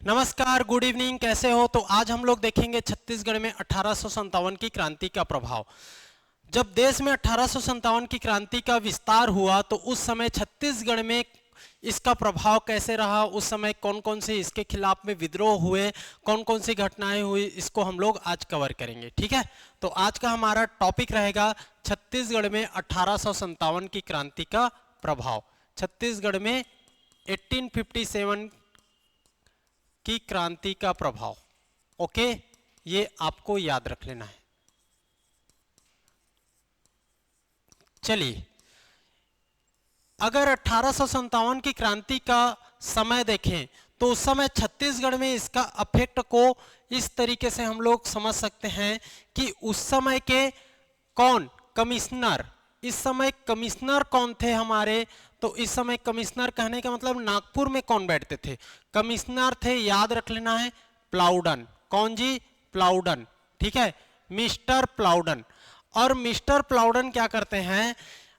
नमस्कार, good evening, कैसे हो। तो आज हम लोग देखेंगे छत्तीसगढ़ में 1857 की क्रांति का प्रभाव। जब देश में 1857 की क्रांति का विस्तार हुआ तो उस समय छत्तीसगढ़ में इसका प्रभाव कैसे रहा, उस समय कौन कौन से इसके खिलाफ में विद्रोह हुए, कौन कौन सी घटनाएं हुई, इसको हम लोग आज कवर करेंगे। ठीक है, तो आज का हमारा टॉपिक रहेगा छत्तीसगढ़ में 1857 की क्रांति का प्रभाव। छत्तीसगढ़ में 1857 की क्रांति का प्रभाव। ओके, ये आपको याद रख लेना है। चलिए, अगर 1857 की क्रांति का समय देखें तो उस समय छत्तीसगढ़ में इसका अफेक्ट को इस तरीके से हम लोग समझ सकते हैं कि उस समय के कौन कमिश्नर, इस समय कमिश्नर कौन थे हमारे, तो इस समय कमिश्नर कहने का मतलब नागपुर में कौन बैठते थे, कमिश्नर थे, याद रख लेना है, प्लाउडन। कौन जी? प्लाउडन। ठीक है, मिस्टर प्लाउडन। और मिस्टर प्लाउडन क्या करते हैं,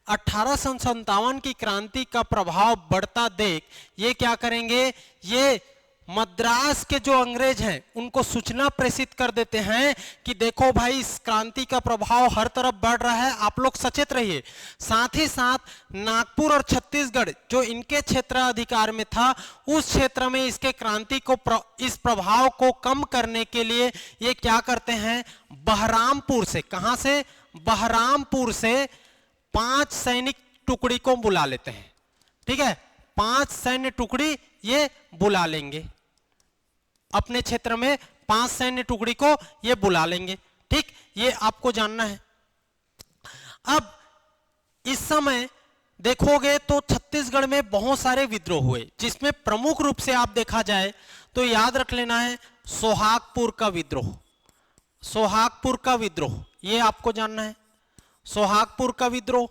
1857 की क्रांति का प्रभाव बढ़ता देख ये क्या करेंगे, ये मद्रास के जो अंग्रेज हैं उनको सूचना प्रेषित कर देते हैं कि देखो भाई, इस क्रांति का प्रभाव हर तरफ बढ़ रहा है, आप लोग सचेत रहिए। साथ ही साथ नागपुर और छत्तीसगढ़ जो इनके क्षेत्राधिकार में था, उस क्षेत्र में इसके क्रांति को इस प्रभाव को कम करने के लिए ये क्या करते हैं, बहरामपुर से, कहां से, बहरामपुर से 5 सैनिक टुकड़ी को बुला लेते हैं। ठीक है, 5 सैन्य टुकड़ी ये बुला लेंगे अपने क्षेत्र में, 5 सैन्य टुकड़ी को ये बुला लेंगे। ठीक, ये आपको जानना है। अब इस समय देखोगे तो छत्तीसगढ़ में बहुत सारे विद्रोह हुए, जिसमें प्रमुख रूप से आप देखा जाए तो याद रख लेना है सोहागपुर का विद्रोह। सोहागपुर का विद्रोह ये आपको जानना है, सोहागपुर का विद्रोह।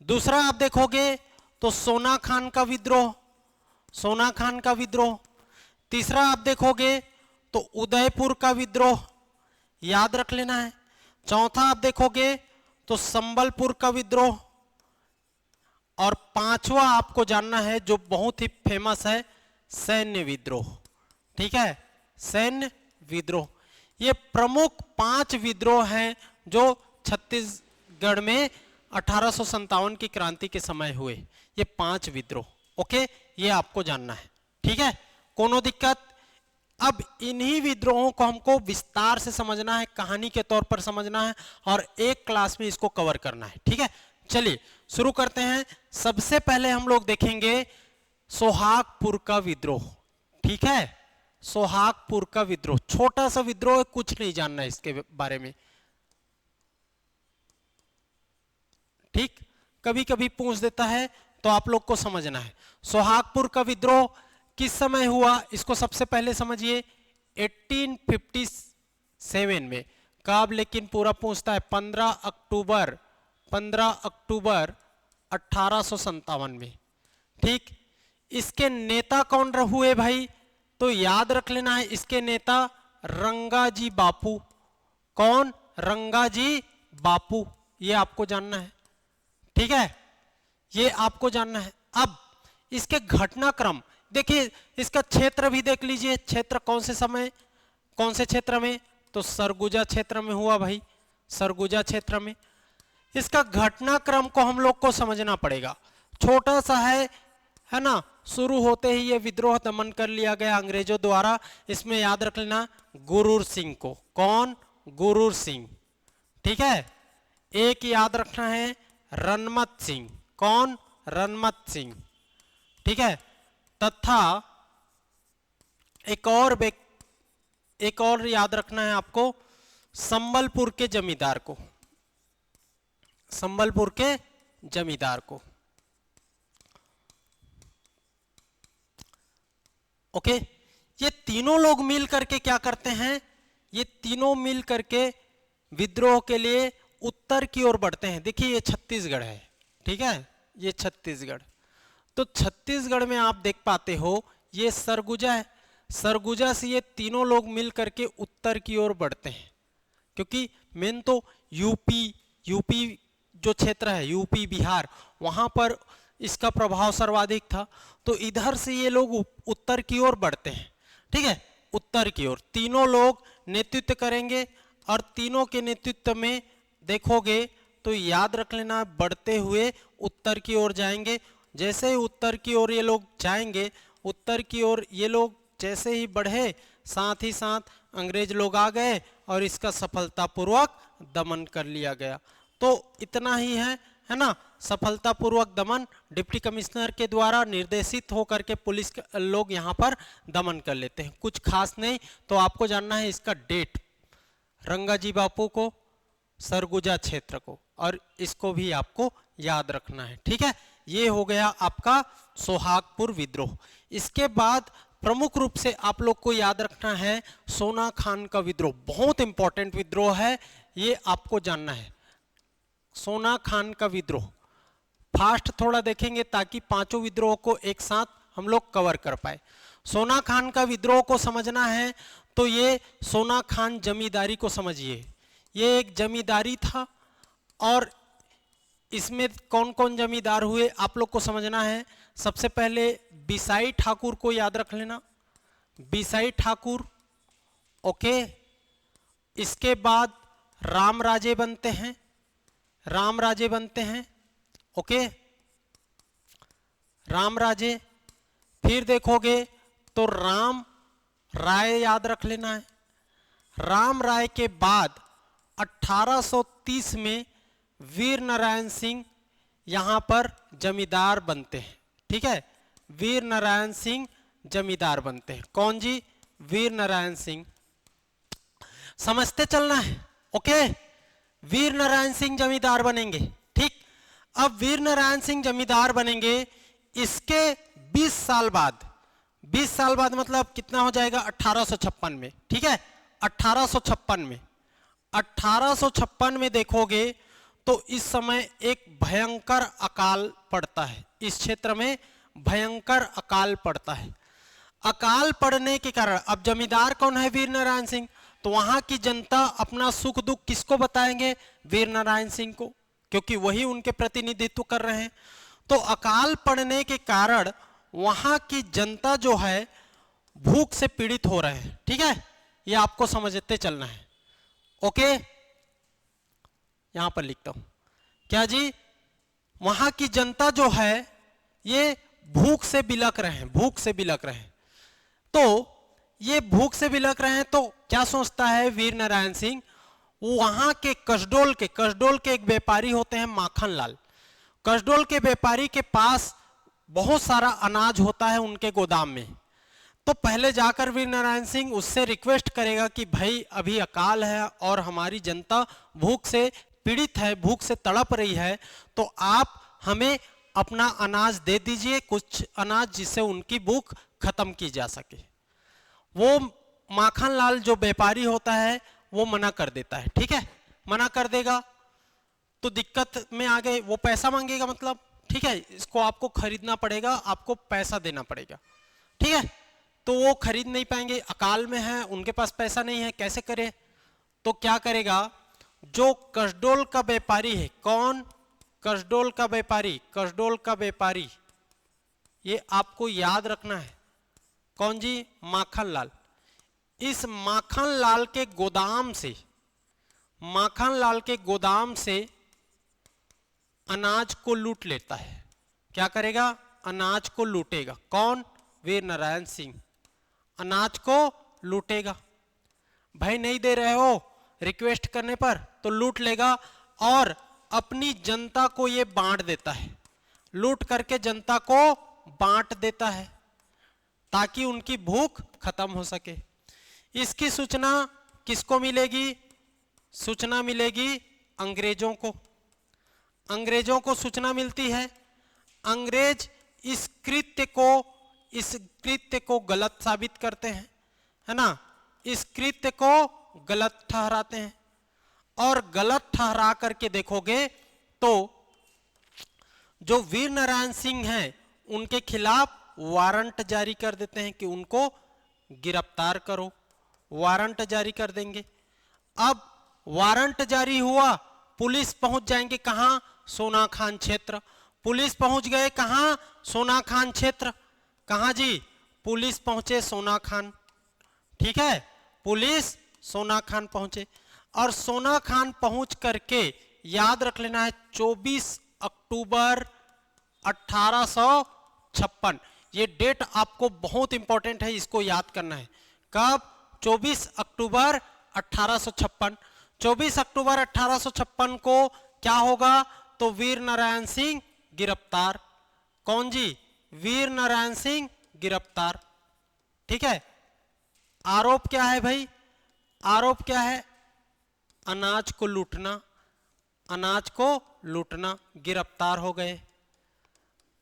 दूसरा आप देखोगे तो सोना खान का विद्रोह, सोना खान का विद्रोह। तीसरा आप देखोगे तो उदयपुर का विद्रोह, याद रख लेना है। चौथा आप देखोगे तो संबलपुर का विद्रोह। और पांचवा आपको जानना है जो बहुत ही फेमस है, सैन्य विद्रोह। ठीक है, सैन्य विद्रोह। ये प्रमुख 5 विद्रोह हैं जो छत्तीसगढ़ में 1857 की क्रांति के समय हुए। ये 5 विद्रोह। ओके, ये आपको जानना है। ठीक है, कोनो दिक्कत? अब इन्हीं विद्रोहों को हमको विस्तार से समझना है, कहानी के तौर पर समझना है और एक क्लास में इसको कवर करना है। ठीक है, चलिए शुरू करते हैं। सबसे पहले हम लोग देखेंगे सोहागपुर का विद्रोह। ठीक है, सोहागपुर का विद्रोह, छोटा सा विद्रोह, कुछ नहीं जानना है इसके बारे में। ठीक, कभी कभी पूछ देता है तो आप लोग को समझना है। सोहागपुर का विद्रोह किस समय हुआ, इसको सबसे पहले समझिए। 1857 में। कब? लेकिन पूरा पूछता है 15 अक्टूबर 1857 में। ठीक, इसके नेता कौन हुए भाई, तो याद रख लेना है, इसके नेता रंगाजी बापू। कौन? रंगाजी बापू, ये आपको जानना है। ठीक है, ये आपको जानना है। अब इसके घटनाक्रम देखिए, इसका क्षेत्र भी देख लीजिए, क्षेत्र कौन से समय, कौन से क्षेत्र में, तो सरगुजा क्षेत्र में हुआ भाई, सरगुजा क्षेत्र में। इसका घटनाक्रम को हम लोग को समझना पड़ेगा, छोटा सा है ना। शुरू होते ही ये विद्रोह दमन कर लिया गया अंग्रेजों द्वारा। इसमें याद रख लेना गुरूर सिंह को। कौन? गुरूर सिंह। ठीक है, एक याद रखना है रनमत सिंह। कौन? रनमत सिंह। ठीक है, तथा एक और याद रखना है आपको, संबलपुर के जमींदार को, संबलपुर के जमींदार को। ओके, ये तीनों लोग मिल करके क्या करते हैं, ये तीनों मिल करके विद्रोह के लिए उत्तर की ओर बढ़ते हैं। देखिए ये छत्तीसगढ़ है, ठीक है, ये छत्तीसगढ़। तो छत्तीसगढ़ में आप देख पाते हो ये सरगुजा है, सरगुजा से ये तीनों लोग मिल करके उत्तर की ओर बढ़ते हैं, क्योंकि मेन तो यूपी जो क्षेत्र है, यूपी बिहार, वहां पर इसका प्रभाव सर्वाधिक था। तो इधर से ये लोग उत्तर की ओर बढ़ते हैं। ठीक है, उत्तर की ओर तीनों लोग नेतृत्व करेंगे और तीनों के नेतृत्व में देखोगे तो याद रख लेना, बढ़ते हुए उत्तर की ओर जाएंगे। जैसे ही उत्तर की ओर ये लोग जाएंगे, उत्तर की ओर ये लोग जैसे ही बढ़े, साथ ही साथ अंग्रेज लोग आ गए और इसका सफलतापूर्वक दमन कर लिया गया। तो इतना ही है ना, सफलतापूर्वक दमन डिप्टी कमिश्नर के द्वारा निर्देशित होकर के पुलिस लोग यहाँ पर दमन कर लेते हैं, कुछ खास नहीं। तो आपको जानना है इसका डेट, रंगाजी बापू को, सरगुजा क्षेत्र को, और इसको भी आपको याद रखना है। ठीक है, ये हो गया आपका सोहागपुर विद्रोह। इसके बाद प्रमुख रूप से आप लोग को याद रखना है सोना खान का विद्रोह, बहुत इंपॉर्टेंट विद्रोह है, ये आपको जानना है। सोना खान का विद्रोह फास्ट थोड़ा देखेंगे ताकि पांचों विद्रोह को एक साथ हम लोग कवर कर पाए। सोना खान का विद्रोह को समझना है तो ये सोना खान जमींदारी को समझिए। ये एक जमींदारी था और इसमें कौन कौन जमींदार हुए आप लोग को समझना है। सबसे पहले बिसाई ठाकुर को याद रख लेना, बिसाई ठाकुर, ओके। इसके बाद राम राजे बनते हैं, राम राजे बनते हैं, ओके, राम राजे। फिर देखोगे तो राम राय याद रख लेना है। राम राय के बाद 1830 में वीर नारायण सिंह यहां पर जमींदार बनते हैं। ठीक है, वीर नारायण सिंह जमींदार बनते हैं। कौन जी? वीर नारायण सिंह। समझते चलना है, ओके। वीर नारायण सिंह जमींदार बनेंगे। ठीक, अब वीर नारायण सिंह जमींदार बनेंगे। इसके 20 साल बाद, 20 साल बाद मतलब कितना हो जाएगा? 1856 में। ठीक है, 1856 में, 1856 में देखोगे तो इस समय एक भयंकर अकाल पड़ता है, इस क्षेत्र में भयंकर अकाल पड़ता है। अकाल पड़ने के कारण अब जमींदार कौन है? वीर नारायण सिंह। तो वहां की जनता अपना सुख दुख किसको बताएंगे? वीर नारायण सिंह को, क्योंकि वही उनके प्रतिनिधित्व कर रहे हैं। तो अकाल पड़ने के कारण वहां की जनता जो है भूख से पीड़ित हो रहे हैं। ठीक है, ये आपको समझते चलना है, ओके। यहां पर लिखता हूं क्या जी, वहां की जनता जो है ये भूख से बिलक रहे हैं, भूख से बिलक रहे हैं। तो ये भूख से बिलक रहे हैं तो क्या सोचता है वीर नारायण सिंह? वहां के कसडोल के एक व्यापारी होते हैं माखन लाल। कसडोल के व्यापारी के पास बहुत सारा अनाज होता है उनके गोदाम में। तो पहले जाकर वीर नारायण सिंह उससे रिक्वेस्ट करेगा कि भाई अभी अकाल है और हमारी जनता भूख से पीड़ित है, भूख से तड़प रही है, तो आप हमें अपना अनाज दे दीजिए, कुछ अनाज, जिससे उनकी भूख खत्म की जा सके। वो माखन लाल जो व्यापारी होता है वो मना कर देता है। ठीक है, मना कर देगा तो दिक्कत में आ गए, वो पैसा मांगेगा, मतलब ठीक है, इसको आपको खरीदना पड़ेगा, आपको पैसा देना पड़ेगा। ठीक है, तो वो खरीद नहीं पाएंगे, अकाल में है, उनके पास पैसा नहीं है, कैसे करे? तो क्या करेगा? जो कसडोल का व्यापारी है, कौन? कसडोल का व्यापारी, कसडोल का व्यापारी, ये आपको याद रखना है। कौन जी? माखन लाल। इस माखन लाल के गोदाम से, माखन लाल के गोदाम से अनाज को लूट लेता है। क्या करेगा? अनाज को लूटेगा। कौन? वीर नारायण सिंह अनाज को लूटेगा। भाई नहीं दे रहे हो, रिक्वेस्ट करने पर तो लूट लेगा और अपनी जनता को ये बांट देता है, लूट करके जनता को बांट देता है ताकि उनकी भूख खत्म हो सके। इसकी सूचना किसको मिलेगी? सूचना मिलेगी अंग्रेजों को। अंग्रेजों को सूचना मिलती है। अंग्रेज इस कृत्य को गलत साबित करते हैं, है ना, इस कृत्य को गलत ठहराते हैं। और गलत ठहरा करके देखोगे तो जो वीर नारायण सिंह हैं उनके खिलाफ वारंट जारी कर देते हैं कि उनको गिरफ्तार करो, वारंट जारी कर देंगे। अब वारंट जारी हुआ, पुलिस पहुंच जाएंगे कहां? सोना खान क्षेत्र। पुलिस पहुंच गए कहां? सोना खान क्षेत्र। कहां जी? पुलिस पहुंचे सोना खान। ठीक है, पुलिस सोना खान पहुंचे और सोना खान पहुंच करके याद रख लेना है 24 अक्टूबर 1856। ये डेट आपको बहुत इंपॉर्टेंट है, इसको याद करना है। कब? 24 अक्टूबर 1856। 24 अक्टूबर 1856 को क्या होगा? तो वीर नारायण सिंह गिरफ्तार। कौन जी? वीर नारायण सिंह गिरफ्तार। ठीक है, आरोप क्या है भाई? आरोप क्या है? अनाज को लूटना, अनाज को लूटना। गिरफ्तार हो गए।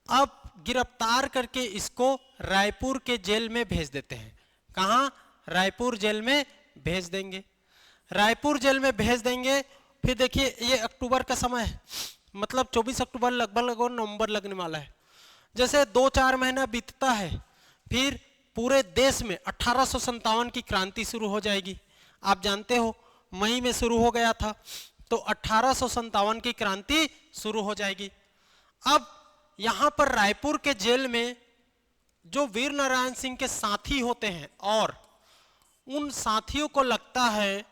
अब गिरफ्तार करके इसको रायपुर के जेल में भेज देते हैं। कहां? रायपुर जेल में भेज देंगे। रायपुर जेल में भेज देंगे। फिर देखिए ये अक्टूबर का समय है, मतलब 24 अक्टूबर लगभग नवंबर लगने वाला है। जैसे 2-4 महीना बीतता है, फिर पूरे देश में 1857 की क्रांति शुरू हो जाएगी। आप जानते हो मई में शुरू हो गया था, तो 1857 की क्रांति शुरू हो जाएगी। अब यहां पर रायपुर के जेल में जो वीर नारायण सिंह के साथी होते हैं और उन साथियों को लगता है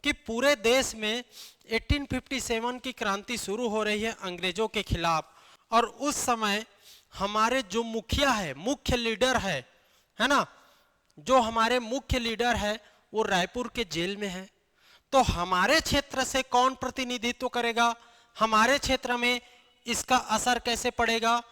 कि पूरे देश में 1857 की क्रांति शुरू हो रही है अंग्रेजों के खिलाफ, और उस समय हमारे जो मुखिया है, मुख्य लीडर है ना, जो हमारे मुख्य लीडर है वो रायपुर के जेल में है। तो हमारे क्षेत्र से कौन प्रतिनिधित्व करेगा? हमारे क्षेत्र में इसका असर कैसे पड़ेगा?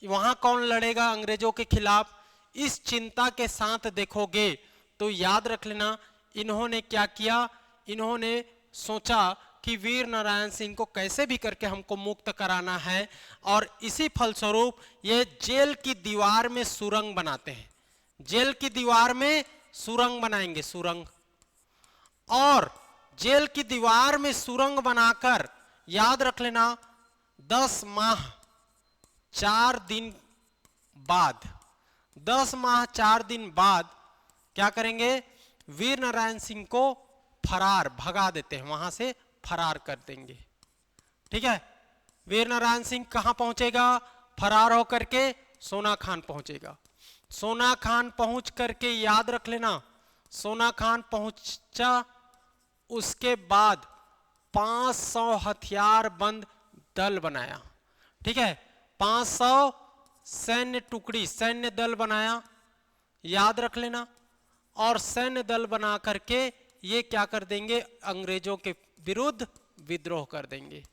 वहां कौन लड़ेगा अंग्रेजों के खिलाफ? इस चिंता के साथ देखोगे तो याद रख लेना, इन्होंने क्या किया? इन्होंने सोचा कि वीर नारायण सिंह को कैसे भी करके हमको मुक्त कराना है, और इसी फलस्वरूप ये जेल की दीवार में सुरंग बनाते हैं। जेल की दीवार में सुरंग बनाएंगे, सुरंग। और जेल की दीवार में सुरंग बनाकर याद रख लेना 10 माह 4 दिन बाद, 10 माह 4 दिन बाद क्या करेंगे? वीर नारायण सिंह को फरार भगा देते हैं, वहां से फरार कर देंगे। ठीक है, वीर नारायण सिंह कहां पहुंचेगा? फरार होकर के सोना खान पहुंचेगा। सोना खान पहुंच करके याद रख लेना, सोना खान पहुंचा, उसके बाद 500 हथियार बंद दल बनाया। ठीक है, 500 सैन्य टुकड़ी, सैन्य दल बनाया, याद रख लेना। और सैन्य दल बना करके ये क्या कर देंगे? अंग्रेजों के विरुद्ध विद्रोह कर देंगे।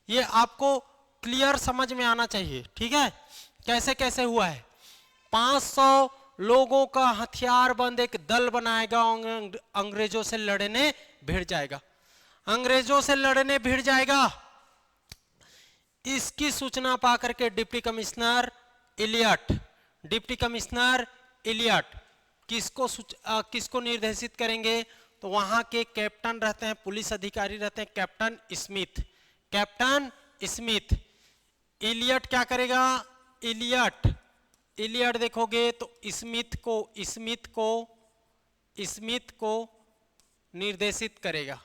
ये आपको क्लियर समझ में आना चाहिए। ठीक है, कैसे कैसे हुआ है? 500 लोगों का हथियार बंद एक दल बनाएगा, अंग्रेजों से लड़ने भिड़ जाएगा, अंग्रेजों से लड़ने भिड़ जाएगा। इसकी सूचना पाकर के deputy commissioner Elliot, deputy commissioner Elliot किसको निर्देशित करेंगे? तो वहां के कैप्टन रहते हैं, पुलिस अधिकारी रहते हैं, captain Smith, captain Smith. Elliot क्या करेगा? इलियट देखोगे तो स्मिथ को निर्देशित करेगा।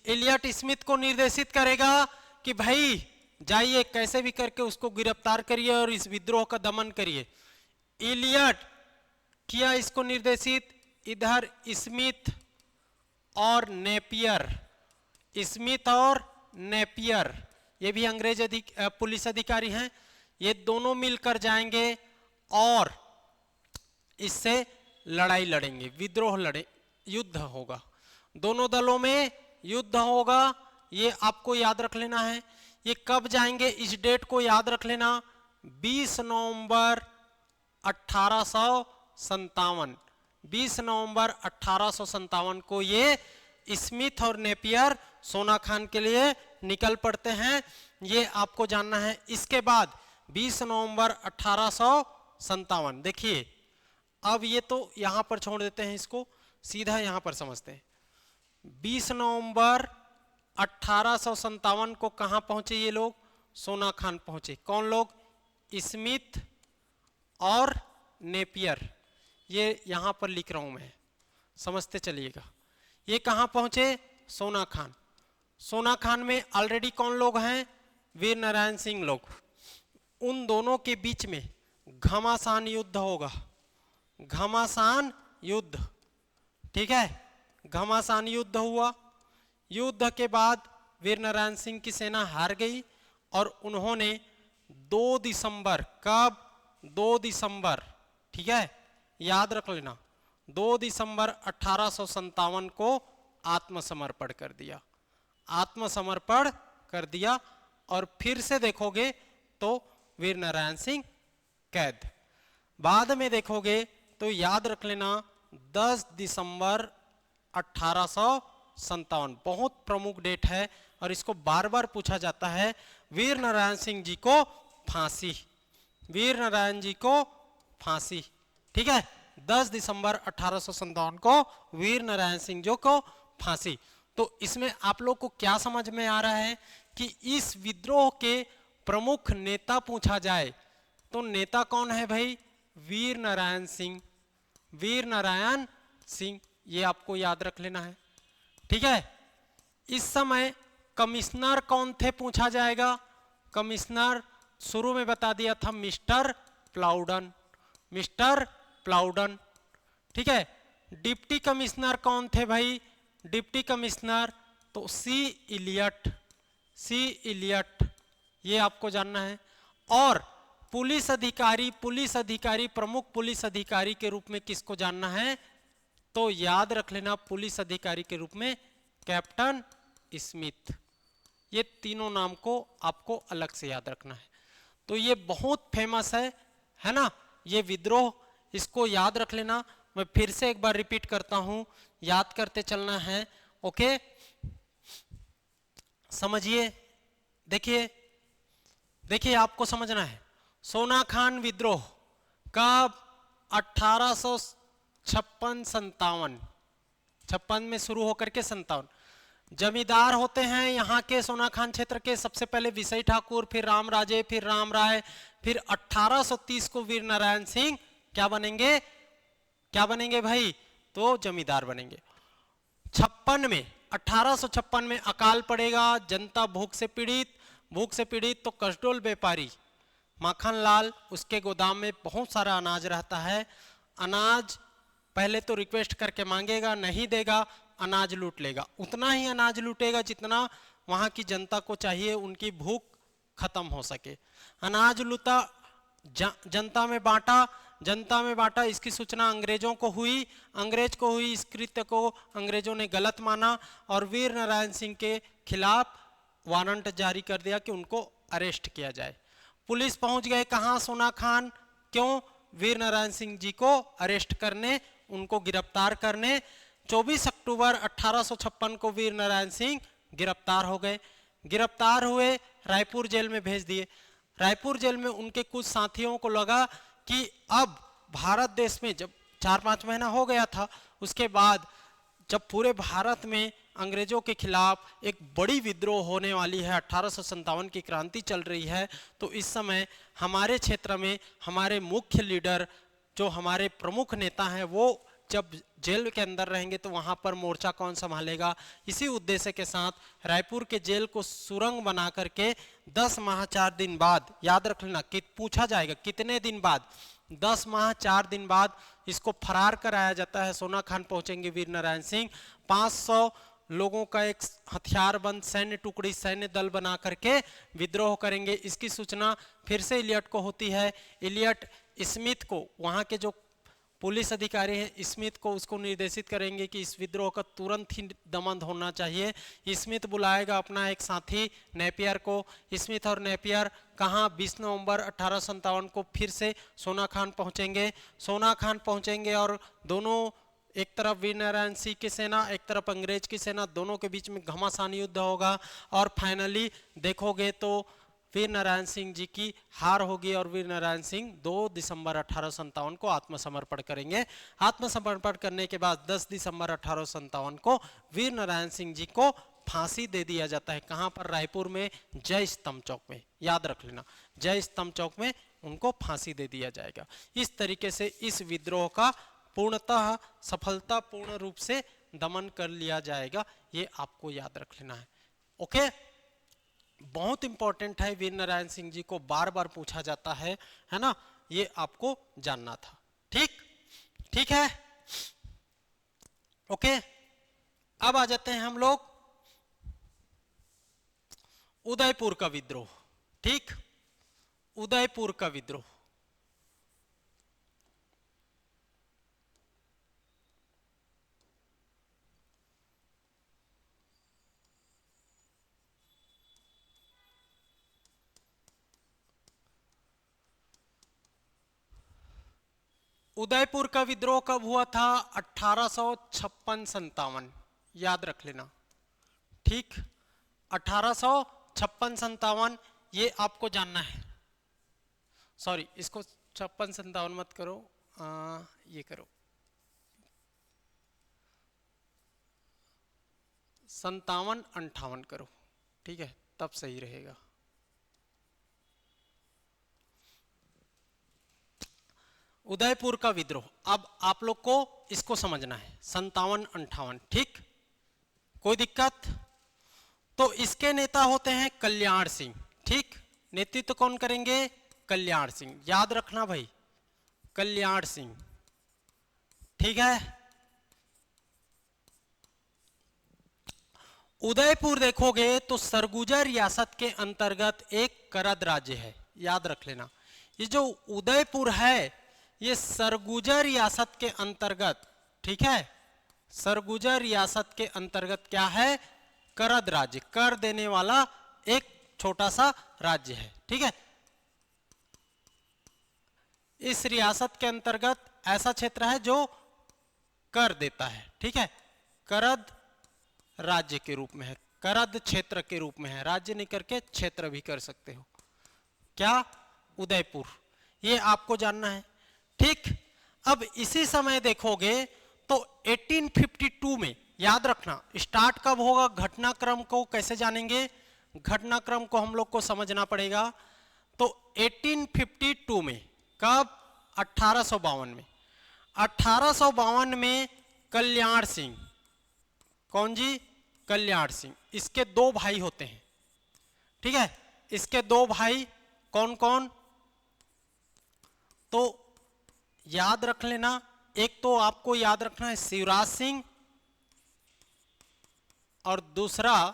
इलियट स्मिथ को निर्देशित करेगा कि भाई जाइए कैसे भी करके उसको गिरफ्तार करिए और इस विद्रोह का दमन करिए। इलियट किया इसको निर्देशित। इधर स्मिथ और नेपियर, ये भी अंग्रेज पुलिस अधिकारी हैं, ये दोनों मिलकर जाएंगे और इससे लड़ाई लड़ेंगे, विद्रोह युद्ध होगा, दोनों दलों में युद्ध होगा। ये आपको याद रख लेना है। ये कब जाएंगे? इस डेट को याद रख लेना, 20 नवंबर 1857। 20 नवंबर 1857 को ये स्मिथ और नेपियर सोना खान के लिए निकल पड़ते हैं। ये आपको जानना है। इसके बाद 20 नवंबर 1857, देखिए अब ये तो यहां पर छोड़ देते हैं, इसको सीधा यहां पर समझते हैं। 20 नवंबर 1857 को कहां पहुंचे ये लोग? सोना खान पहुंचे। कौन लोग? स्मिथ और नेपियर। ये यहां पर लिख रहा हूं मैं, समझते चलिएगा। ये कहां पहुंचे? सोना खान। सोना खान में ऑलरेडी कौन लोग हैं? वीर नारायण सिंह लोग। उन दोनों के बीच में घमासान युद्ध होगा, घमासान युद्ध। ठीक है। घमासान युद्ध हुआ। युद्ध के बाद वीर नारायण सिंह की सेना हार गई और उन्होंने 2 दिसंबर, कब? 2 दिसंबर, ठीक है, याद रख लेना, 2 दिसंबर 1857 को आत्मसमर्पण कर दिया। आत्मसमर्पण कर दिया। और फिर से देखोगे तो वीर नारायण सिंह कैद। बाद में देखोगे तो याद रख लेना 10 दिसंबर 1857, बहुत प्रमुख डेट है और इसको बार बार पूछा जाता है। वीर नारायण सिंह जी को फांसी, वीर नारायण जी को फांसी, ठीक है। 10 दिसंबर 1857 को वीर नारायण सिंह जी को फांसी। तो इसमें आप लोग को क्या समझ में आ रहा है कि इस विद्रोह के प्रमुख नेता पूछा जाए तो नेता कौन है भाई? वीर नारायण सिंह, वीर नारायण सिंह, ये आपको याद रख लेना है, ठीक है। इस समय कमिश्नर कौन थे पूछा जाएगा। कमिश्नर शुरू में बता दिया था मिस्टर प्लाउडन, मिस्टर प्लाउडन, ठीक है। डिप्टी कमिश्नर कौन थे भाई? डिप्टी कमिश्नर तो सी इलियट, सी इलियट, ये आपको जानना है। और पुलिस अधिकारी, पुलिस अधिकारी, प्रमुख पुलिस अधिकारी के रूप में किसको जानना है? तो याद रख लेना पुलिस अधिकारी के रूप में कैप्टन स्मिथ। ये तीनों नाम को आपको अलग से याद रखना है। तो ये बहुत फेमस है ना, ये विद्रोह, इसको याद रख लेना। मैं फिर से एक बार रिपीट करता हूं, याद करते चलना है, ओके। समझिए, देखिए देखिए आपको समझना है। सोना खान विद्रोह कब? 1856-57, 56 में शुरू होकर के 57। जमींदार होते हैं यहाँ के सोना खान क्षेत्र के सबसे पहले विशई ठाकुर, फिर राम राजे, फिर राम राय, फिर 1830 को वीर नारायण सिंह क्या बनेंगे? क्या बनेंगे भाई? तो जमींदार बनेंगे। 56 में, 1856 में अकाल पड़ेगा, जनता भूख से पीड़ित, भूख से पीड़ित। तो कसडोल व्यापारी माखनलाल, उसके गोदाम में बहुत सारा अनाज रहता है। अनाज पहले तो रिक्वेस्ट करके मांगेगा, नहीं देगा, अनाज लूट लेगा। उतना ही अनाज लूटेगा जितना वहां की जनता को चाहिए, उनकी भूख खत्म हो सके। अनाज लूटा, जनता में बांटा, जनता में बांटा। इसकी सूचना अंग्रेजों को हुई, अंग्रेज को हुई। इस कृत्य को अंग्रेजों ने गलत माना और वीर नारायण सिंह के खिलाफ वारंट जारी कर दिया कि उनको अरेस्ट किया जाए। पुलिस पहुंच गए कहां? सोना खान। क्यों? वीर नारायण सिंह जी को अरेस्ट करने, उनको गिरफ्तार करने। 24 अक्टूबर 1856 को वीर नारायण सिंह गिरफ्तार हो गए। गिरफ्तार हुए, रायपुर जेल में भेज दिए। रायपुर जेल में उनके कुछ साथियों को लगा कि अब भारत देश में, जब 4-5 महीना हो गया था, उसके बाद जब पूरे भारत में अंग्रेजों के खिलाफ एक बड़ी विद्रोह होने वाली है, 1857 की क्रांति चल रही है, तो इस समय हमारे क्षेत्र में हमारे मुख्य लीडर, जो हमारे प्रमुख नेता हैं, वो जब जेल के अंदर रहेंगे तो वहां पर मोर्चा कौन संभालेगा? इसी उद्देश्य के साथ रायपुर के जेल को सुरंग बना करके 10 माह 4 दिन बाद, याद रख लेना कि पूछा जाएगा कितने दिन बाद, 10 माह 4 दिन बाद इसको फरार कराया जाता है। सोना खान पहुंचेंगे वीर नारायण सिंह, 500 लोगों का एक हथियारबंद सैन्य टुकड़ी, सैन्य दल बना करके विद्रोह करेंगे। इसकी सूचना फिर से इलियट को होती है। इलियट स्मिथ को, वहां के जो पुलिस अधिकारी हैं, स्मिथ को उसको निर्देशित करेंगे कि इस विद्रोह का तुरंत ही दमन होना चाहिए। स्मिथ बुलाएगा अपना एक साथी नेपियर को। स्मिथ और नेपियर कहाँ? 20 नवंबर 1857 को फिर से सोना खान पहुंचेंगे। सोना खान पहुंचेंगे और दोनों, एक तरफ वीर नारायण सिंह की सेना, एक तरफ अंग्रेज की सेना, दोनों के बीच में घमासान युद्ध होगा। और फाइनली देखोगे तो वीर नारायण सिंह जी की हार होगी और वीर नारायण सिंह 2 दिसंबर 1857 को आत्मसमर्पण करेंगे। आत्मसमर्पण करने के बाद 10 दिसंबर 1857 को वीर नारायण सिंह जी को फांसी दे दिया जाता है। कहां पर? रायपुर में जय स्तंभ चौक में, याद रख लेना, जय स्तंभ चौक में उनको फांसी दे दिया जाएगा। इस तरीके से इस विद्रोह का पूर्णतः सफलतापूर्ण रूप से दमन कर लिया जाएगा। ये आपको याद रख लेना है, ओके। बहुत इंपॉर्टेंट है, वीर नारायण सिंह जी को बार बार पूछा जाता है ना, ये आपको जानना था। ठीक, ठीक है। ओके, अब आ जाते हैं हम लोग उदयपुर का विद्रोह। ठीक, उदयपुर का विद्रोह। उदयपुर का विद्रोह कब हुआ था? 1856-57, याद रख लेना। ठीक, 1856-57 ये आपको जानना है। सॉरी, इसको 56-57 मत करो, ये करो 57-58 करो। ठीक है, तब सही रहेगा। उदयपुर का विद्रोह, अब आप लोग को इसको समझना है। 57-58, ठीक, कोई दिक्कत? तो इसके नेता होते हैं कल्याण सिंह। ठीक, नेतृत्व कौन करेंगे? कल्याण सिंह, याद रखना भाई, कल्याण सिंह। ठीक है, उदयपुर देखोगे तो सरगुजा रियासत के अंतर्गत एक करद राज्य है, याद रख लेना। ये जो उदयपुर है ये सरगुजा रियासत के अंतर्गत, ठीक है, सरगुजा रियासत के अंतर्गत क्या है? करद राज्य, कर देने वाला एक छोटा सा राज्य है। ठीक है, इस रियासत के अंतर्गत ऐसा क्षेत्र है जो कर देता है। ठीक है, करद राज्य के रूप में है, करद क्षेत्र के रूप में है, राज्य नहीं करके क्षेत्र भी कर सकते हो। क्या? उदयपुर, ये आपको जानना है। ठीक, अब इसी समय देखोगे तो 1852 में, याद रखना, स्टार्ट कब होगा? घटनाक्रम को कैसे जानेंगे? घटनाक्रम को हम लोग को समझना पड़ेगा। तो 1852 में, कब? 1852 में। 1852 में कल्याण सिंह, कौन जी? कल्याण सिंह, इसके दो भाई होते हैं। ठीक है, इसके दो भाई कौन कौन? तो याद रख लेना, एक तो आपको याद रखना है शिवराज सिंह और दूसरा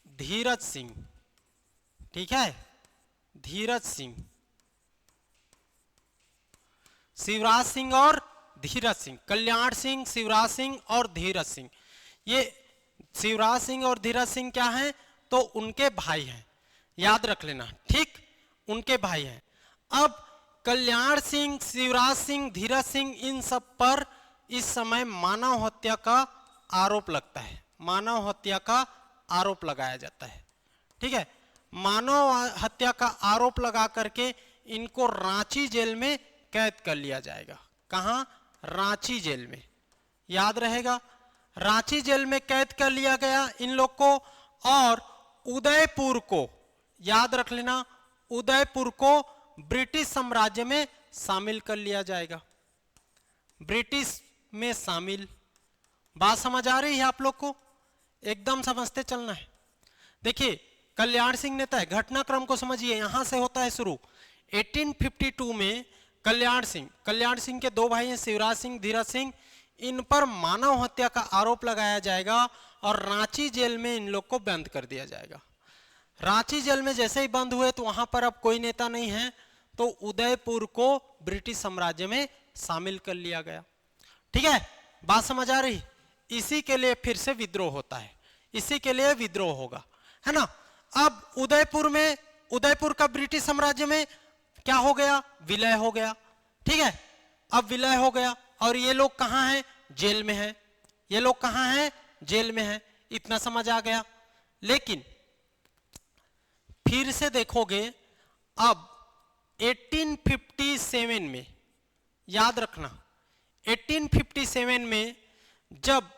धीरज सिंह। ठीक है, धीरज सिंह, शिवराज सिंह और धीरज सिंह, कल्याण सिंह, शिवराज सिंह और धीरज सिंह। ये शिवराज सिंह और धीरज सिंह क्या हैं? तो उनके भाई हैं, याद रख लेना। ठीक, उनके भाई हैं। अब कल्याण सिंह, शिवराज सिंह, धीरज सिंह, इन सब पर इस समय मानव हत्या का आरोप लगता है, मानव हत्या का आरोप लगाया जाता है। ठीक है, मानव हत्या का आरोप लगा करके इनको रांची जेल में कैद कर लिया जाएगा। कहां? रांची जेल में, याद रहेगा। रांची जेल में कैद कर लिया गया इन लोग को, और उदयपुर को, याद रख लेना, उदयपुर को ब्रिटिश साम्राज्य में शामिल कर लिया जाएगा। ब्रिटिश में शामिल, बात समझ आ रही है आप लोग को? एकदम समझते चलना है। देखिए, कल्याण सिंह नेता है, घटनाक्रम को समझिए, यहां से होता है शुरू। 1852 में कल्याण सिंह के दो भाई हैं शिवराज सिंह, धीरज सिंह, इन पर मानव हत्या का आरोप लगाया जाएगा और रांची जेल में इन लोग को बंद कर दिया जाएगा। रांची जेल में जैसे ही बंद हुए तो वहां पर अब कोई नेता नहीं है, तो उदयपुर को ब्रिटिश साम्राज्य में शामिल कर लिया गया। ठीक है, बात समझ आ रही? इसी के लिए फिर से विद्रोह होता है, इसी के लिए विद्रोह होगा, है ना। अब उदयपुर का ब्रिटिश साम्राज्य में क्या हो गया? विलय हो गया। ठीक है, अब विलय हो गया और ये लोग कहां हैं? जेल में हैं। ये लोग कहां हैं? जेल में हैं। इतना समझ आ गया। लेकिन फिर से देखोगे, अब 1857 में, याद रखना, 1857 में जब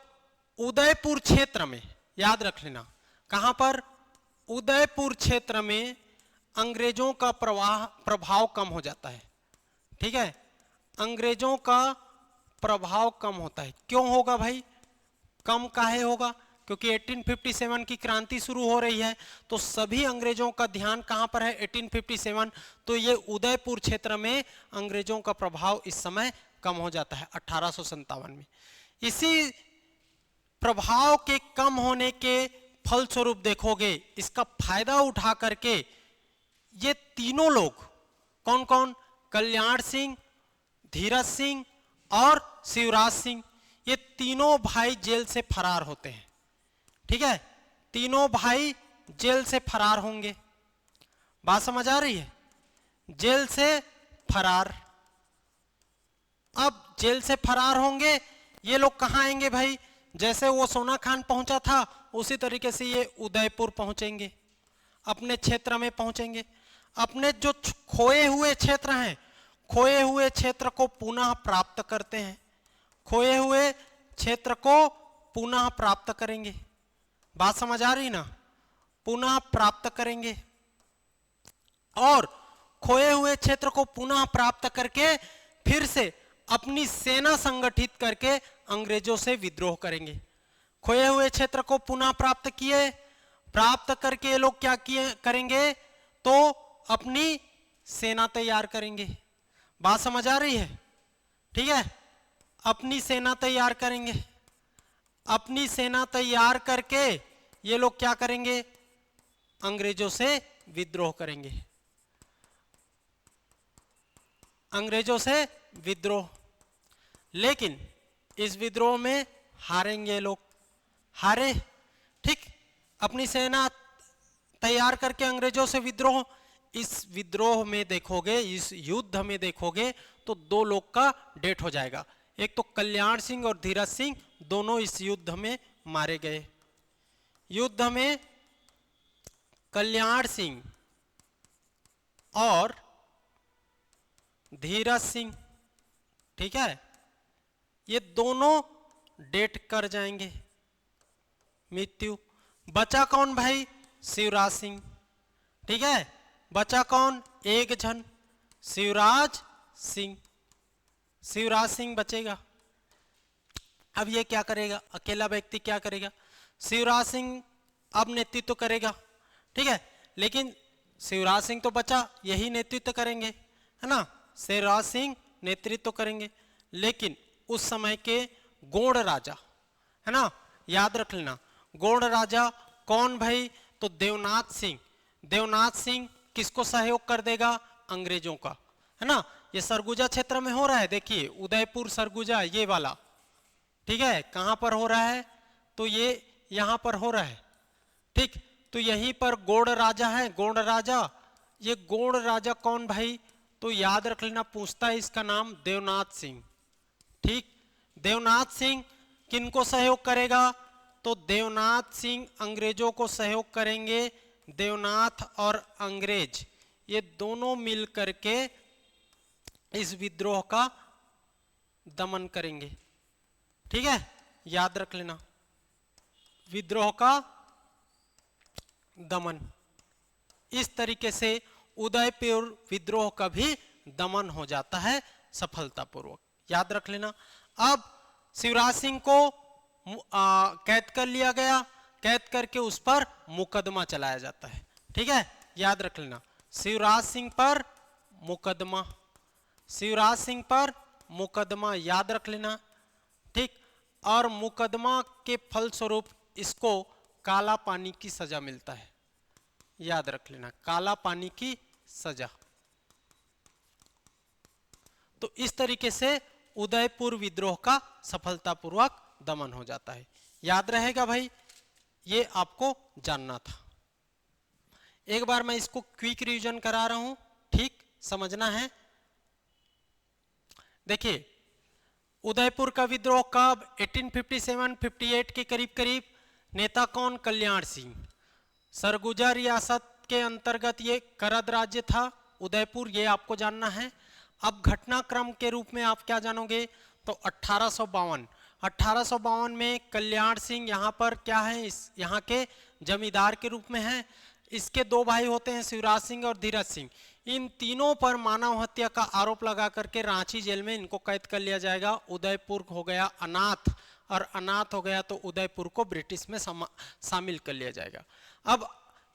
उदयपुर क्षेत्र में, याद रख लेना, कहां पर? उदयपुर क्षेत्र में अंग्रेजों का प्रभाव कम हो जाता है। ठीक है, अंग्रेजों का प्रभाव कम होता है। क्यों होगा भाई? कम काहे होगा? क्योंकि 1857 की क्रांति शुरू हो रही है, तो सभी अंग्रेजों का ध्यान कहां पर है? 1857। तो ये उदयपुर क्षेत्र में अंग्रेजों का प्रभाव इस समय कम हो जाता है 1857 में। इसी प्रभाव के कम होने के फलस्वरूप देखोगे, इसका फायदा उठा करके ये तीनों लोग, कौन कौन, कल्याण सिंह, धीरज सिंह और शिवराज सिंह, ये तीनों भाई जेल से फरार होते हैं। ठीक है, तीनों भाई जेल से फरार होंगे। बात समझ आ रही है? जेल से फरार। अब जेल से फरार होंगे, ये लोग कहाँ आएंगे भाई? जैसे वो सोना खान पहुंचा था उसी तरीके से ये उदयपुर पहुंचेंगे, अपने क्षेत्र में पहुंचेंगे। अपने जो खोए हुए क्षेत्र हैं, खोए हुए क्षेत्र को पुनः प्राप्त करते हैं, खोए हुए क्षेत्र को पुनः प्राप्त करेंगे। बात समझ आ रही ना? पुनः प्राप्त करेंगे और खोए हुए क्षेत्र को पुनः प्राप्त करके फिर से अपनी सेना संगठित करके अंग्रेजों से विद्रोह करेंगे। खोए हुए क्षेत्र को पुनः प्राप्त किए, प्राप्त करके ये लोग क्या किए करेंगे, तो अपनी सेना तैयार करेंगे। बात समझ आ रही है? ठीक है, अपनी सेना तैयार करेंगे। अपनी सेना तैयार करके ये लोग क्या करेंगे, अंग्रेजों से विद्रोह करेंगे। अंग्रेजों से विद्रोह, लेकिन इस विद्रोह में हारेंगे लोग, हारे। ठीक, अपनी सेना तैयार करके अंग्रेजों से विद्रोह, इस विद्रोह में देखोगे, इस युद्ध में देखोगे तो दो लोग का डेथ हो जाएगा। एक तो कल्याण सिंह और धीरज सिंह, दोनों इस युद्ध में मारे गए। युद्ध में कल्याण सिंह और धीरज सिंह, ठीक है, ये दोनों डेथ कर जाएंगे, मृत्यु। बचा कौन भाई? शिवराज सिंह। ठीक है, बचा कौन? एक जन, शिवराज सिंह। शिवराज सिंह बचेगा। अब ये क्या करेगा, अकेला व्यक्ति क्या करेगा? शिवराज सिंह अब नेतृत्व करेगा। ठीक है, लेकिन शिवराज सिंह तो बचा, यही नेतृत्व करेंगे, है ना? शिवराज सिंह नेतृत्व करेंगे, लेकिन उस समय के गोंड राजा, है ना, याद रख लेना, गोंड राजा कौन भाई? तो देवनाथ सिंह। देवनाथ सिंह किसको सहयोग कर देगा? अंग्रेजों का, है ना? ये सरगुजा क्षेत्र में हो रहा है, देखिए उदयपुर सरगुजा ये वाला। ठीक है, कहां पर हो रहा है? तो ये यहां पर हो रहा है। ठीक, तो यहीं पर गोंड राजा है, गोंड राजा। ये गोंड राजा कौन भाई? तो याद रख लेना, पूछता है इसका नाम देवनाथ सिंह। ठीक, देवनाथ सिंह किनको सहयोग करेगा? तो देवनाथ सिंह अंग्रेजों को सहयोग करेंगे। देवनाथ और अंग्रेज ये दोनों मिल करके इस विद्रोह का दमन करेंगे। ठीक है, याद रख लेना, विद्रोह का दमन। इस तरीके से उदयपुर विद्रोह का भी दमन हो जाता है सफलतापूर्वक, याद रख लेना। अब शिवराज सिंह को कैद कर लिया गया, कैद करके उस पर मुकदमा चलाया जाता है। ठीक है, याद रख लेना, शिवराज सिंह पर मुकदमा, शिवराज सिंह पर मुकदमा, याद रख लेना। ठीक, और मुकदमा के फलस्वरूप इसको काला पानी की सजा मिलता है, याद रख लेना, काला पानी की सजा। तो इस तरीके से उदयपुर विद्रोह का सफलतापूर्वक दमन हो जाता है। याद रहेगा भाई, ये आपको जानना था। एक बार मैं इसको क्विक रिवीजन करा रहा हूं, ठीक समझना है। देखिए, उदयपुर का विद्रोह कब? 1857-58 के करीब करीब। नेता कौन? कल्याण सिंह। सरगुजा रियासत के अंतर्गत ये करद राज्य था उदयपुर, ये आपको जानना है। अब घटनाक्रम के रूप में आप क्या जानोगे? तो 1852 में कल्याण सिंह यहाँ पर क्या है, इस यहाँ के जमींदार के रूप में है। इसके दो भाई होते हैं, शिवराज सिंह और धीरज सिंह। इन तीनों पर मानव हत्या का आरोप लगा करके रांची जेल में इनको कैद कर लिया जाएगा। उदयपुर हो गया अनाथ, और अनाथ हो गया तो उदयपुर को ब्रिटिश में शामिल कर लिया जाएगा। अब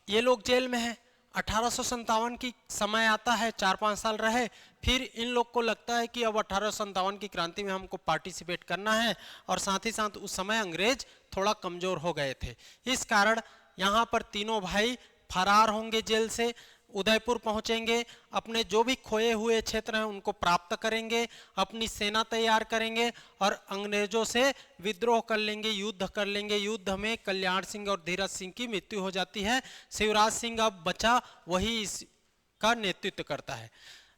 ये लोग जेल में हैं। 1857 की समय आता है, 4-5 साल रहे, फिर इन लोग को लगता है कि अब 1857 की क्रांति में हमको पार्टिसिपेट करना है, और साथ ही साथ उस समय अंग्रेज थोड़ा कमजोर हो गए थे। इस कारण यहाँ पर तीनों भाई फरार होंगे जेल से, उदयपुर पहुंचेंगे, अपने जो भी खोए हुए क्षेत्र हैं उनको प्राप्त करेंगे, अपनी सेना तैयार करेंगे और अंग्रेजों से विद्रोह कर लेंगे, युद्ध कर लेंगे। युद्ध में कल्याण सिंह और धीरज सिंह की मृत्यु हो जाती है। शिवराज सिंह अब बचा, वही इसका नेतृत्व करता है।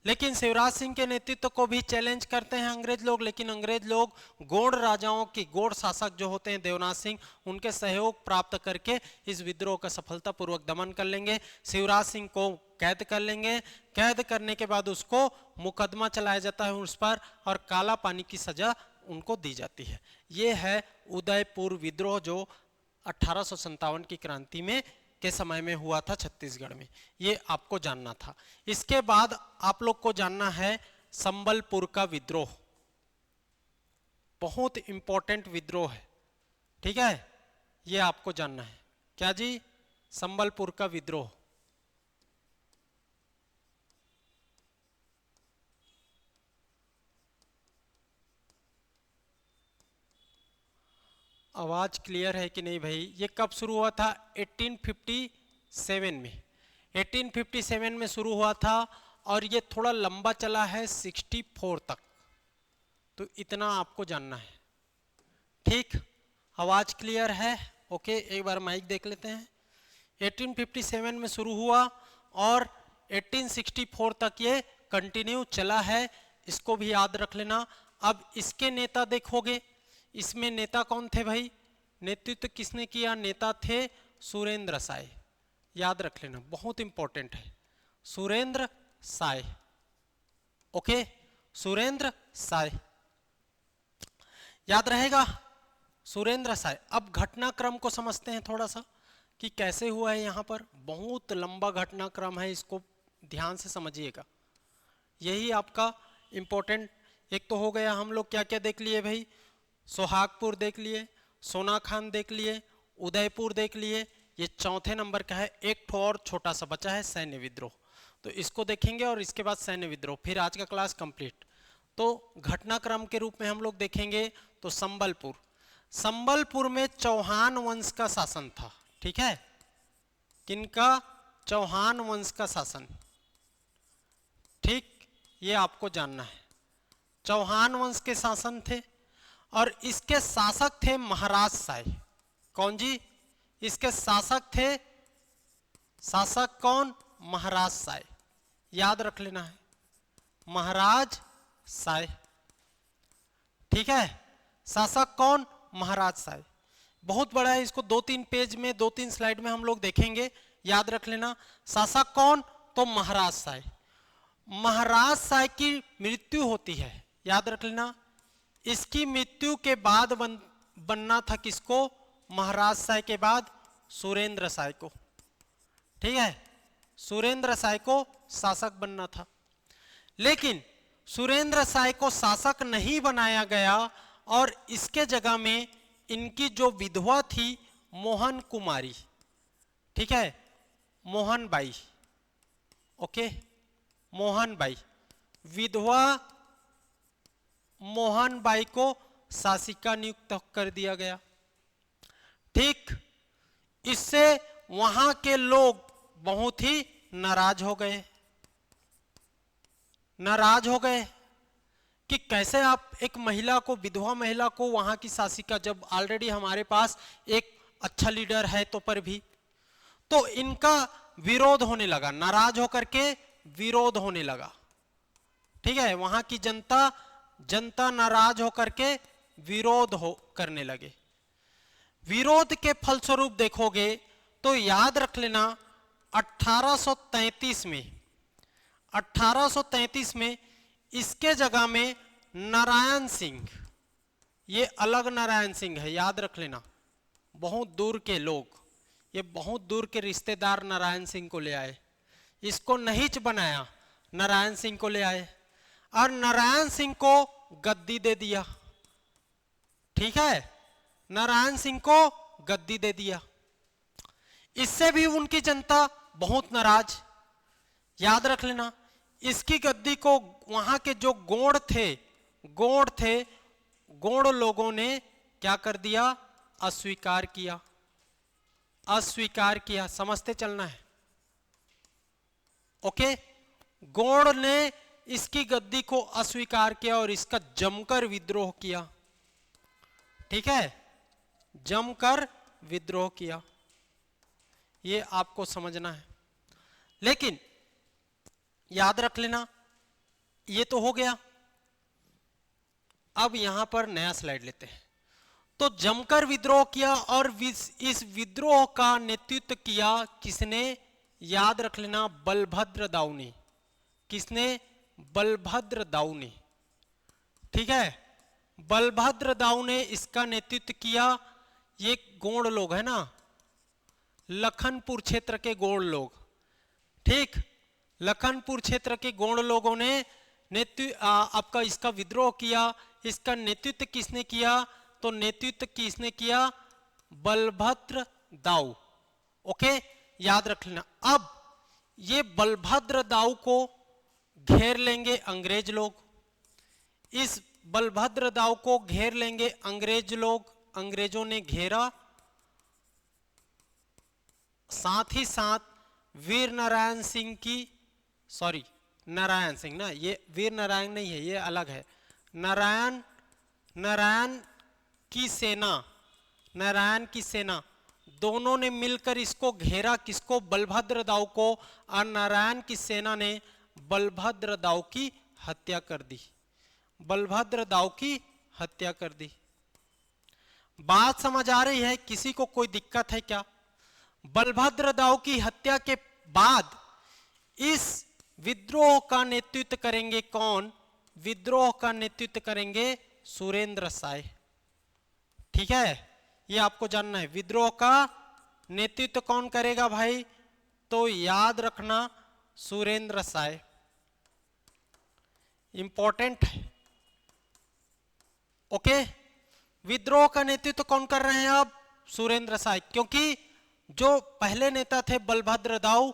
लेकिन शिवराज सिंह के नेतृत्व को भी चैलेंज करते हैं अंग्रेज लोग, लेकिन अंग्रेज लोग गौड़ राजाओं की, गौड़ शासक जो होते हैं देवनाथ सिंह, उनके सहयोग प्राप्त करके इस विद्रोह का सफलतापूर्वक दमन कर लेंगे। शिवराज सिंह को कैद कर लेंगे। कैद करने के बाद उसको मुकदमा चलाया जाता है उस पर, और काला पानी की सजा उनको दी जाती है। ये है उदयपुर विद्रोह जो 1857 की क्रांति में के समय में हुआ था छत्तीसगढ़ में। ये आपको जानना था। इसके बाद आप लोग को जानना है संबलपुर का विद्रोह। बहुत इंपॉर्टेंट विद्रोह है, ठीक है, ये आपको जानना है। क्या जी? संबलपुर का विद्रोह। आवाज क्लियर है कि नहीं भाई? ये कब शुरू हुआ था? 1857 में। 1857 में शुरू हुआ था और ये थोड़ा लंबा चला है 64 तक। तो इतना आपको जानना है, ठीक? आवाज क्लियर है? ओके, एक बार माइक देख लेते हैं। 1857 में शुरू हुआ और 1864 तक ये कंटिन्यू चला है, इसको भी याद रख लेना। अब इसके नेता देखोगे, इसमें नेता कौन थे भाई? नेतृत्व किसने किया? नेता थे सुरेंद्र साय। याद रख लेना, बहुत इंपॉर्टेंट है, सुरेंद्र साय। ओके, सुरेंद्र साय याद रहेगा, सुरेंद्र साय। अब घटनाक्रम को समझते हैं थोड़ा सा कि कैसे हुआ है। यहाँ पर बहुत लंबा घटनाक्रम है, इसको ध्यान से समझिएगा, यही आपका इंपॉर्टेंट। एक तो हो गया, हम लोग क्या क्या देख लिए भाई? सोहागपुर देख लिए, सोनाखान देख लिए, उदयपुर देख लिए। ये चौथे नंबर का है। एक ठो और छोटा सा बचा है, सैन्य विद्रोह, तो इसको देखेंगे और इसके बाद सैन्य विद्रोह, फिर आज का क्लास कंप्लीट। तो घटनाक्रम के रूप में हम लोग देखेंगे तो संबलपुर। संबलपुर में चौहान वंश का शासन था, ठीक है? किनका? चौहान वंश का शासन, ठीक? ये आपको जानना है। चौहान वंश के शासन थे और इसके शासक थे महाराज साय। कौन जी? इसके शासक थे, शासक कौन? महाराज साय। याद रख लेना है, महाराज साय, ठीक है? शासक कौन? महाराज साय। बहुत बड़ा है, इसको 2-3 पेज में, 2-3 स्लाइड में हम लोग देखेंगे। याद रख लेना, शासक कौन? तो महाराज साय। महाराज साय की मृत्यु होती है, याद रख लेना। इसकी मृत्यु के बाद बनना था किसको? महाराज साय के बाद सुरेंद्र साय को, ठीक है? सुरेंद्र साय को शासक बनना था, लेकिन सुरेंद्र साय को शासक नहीं बनाया गया और इसके जगह में इनकी जो विधवा थी मोहन कुमारी, ठीक है, Mohan by, okay, Mohan by, विधवा मोहन बाई को शासिका नियुक्त कर दिया गया, ठीक? इससे वहां के लोग बहुत ही नाराज हो गए, नाराज हो गए कि कैसे आप एक महिला को, विधवा महिला को वहां की शासिका, जब ऑलरेडी हमारे पास एक अच्छा लीडर है तो पर भी। तो इनका विरोध होने लगा, नाराज होकर के विरोध होने लगा, ठीक है? वहां की जनता नाराज होकर के विरोध करने लगे। विरोध के फलस्वरूप देखोगे तो याद रख लेना 1833 में इसके जगह में नारायण सिंह, ये अलग नारायण सिंह है, याद रख लेना। बहुत दूर के लोग, ये बहुत दूर के रिश्तेदार नारायण सिंह को ले आए, इसको नहींच बनाया, नारायण सिंह को ले आए और नारायण सिंह को गद्दी दे दिया, ठीक है? नारायण सिंह को गद्दी दे दिया। इससे भी उनकी जनता बहुत नाराज, याद रख लेना। इसकी गद्दी को वहां के जो गोंड लोगों ने क्या कर दिया, अस्वीकार किया। समझते चलना है, ओके। गोंड ने इसकी गद्दी को अस्वीकार किया और इसका जमकर विद्रोह किया, ठीक है, जमकर विद्रोह किया, ये आपको समझना है। लेकिन याद रख लेना, ये तो हो गया। अब यहां पर नया स्लाइड लेते हैं। तो जमकर विद्रोह किया और इस विद्रोह का नेतृत्व किया किसने, याद रख लेना, बलभद्र दाऊ ने। किसने, बलभद्र दाऊ ने, ठीक है, बलभद्र दाऊ ने इसका नेतृत्व किया। ये गोंड लोग है ना, लखनपुर क्षेत्र के गोंड लोग, ठीक, लखनपुर क्षेत्र के गोंड लोगों ने आपका इसका विद्रोह किया। इसका नेतृत्व किसने किया, तो नेतृत्व किसने किया, बलभद्र दाऊ, ओके, याद रख लेना। अब ये बलभद्र दाऊ को घेर लेंगे अंग्रेज लोग, इस बलभद्र दाऊ को घेर लेंगे अंग्रेज लोग, अंग्रेजों ने घेरा। साथ ही साथ वीर नारायण सिंह की, सॉरी नारायण सिंह ना, ये वीर नारायण नहीं है, ये अलग है, नारायण की सेना दोनों ने मिलकर इसको घेरा, किसको, बलभद्र दाऊ को, और नारायण की सेना ने बलभद्र दाऊ की हत्या कर दी, बलभद्र दाऊ की हत्या कर दी। बात समझ आ रही है, किसी को कोई दिक्कत है क्या? बलभद्र दाऊ की हत्या के बाद इस विद्रोह का नेतृत्व करेंगे कौन, विद्रोह का नेतृत्व करेंगे सुरेंद्र साय, ठीक है, ये आपको जानना है। विद्रोह का नेतृत्व कौन करेगा भाई, तो याद रखना सुरेंद्र साय, इंपॉर्टेंट है, ओके। विद्रोह का नेतृत्व कौन कर रहे हैं अब, सुरेंद्र साय, क्योंकि जो पहले नेता थे बलभद्र दाऊ,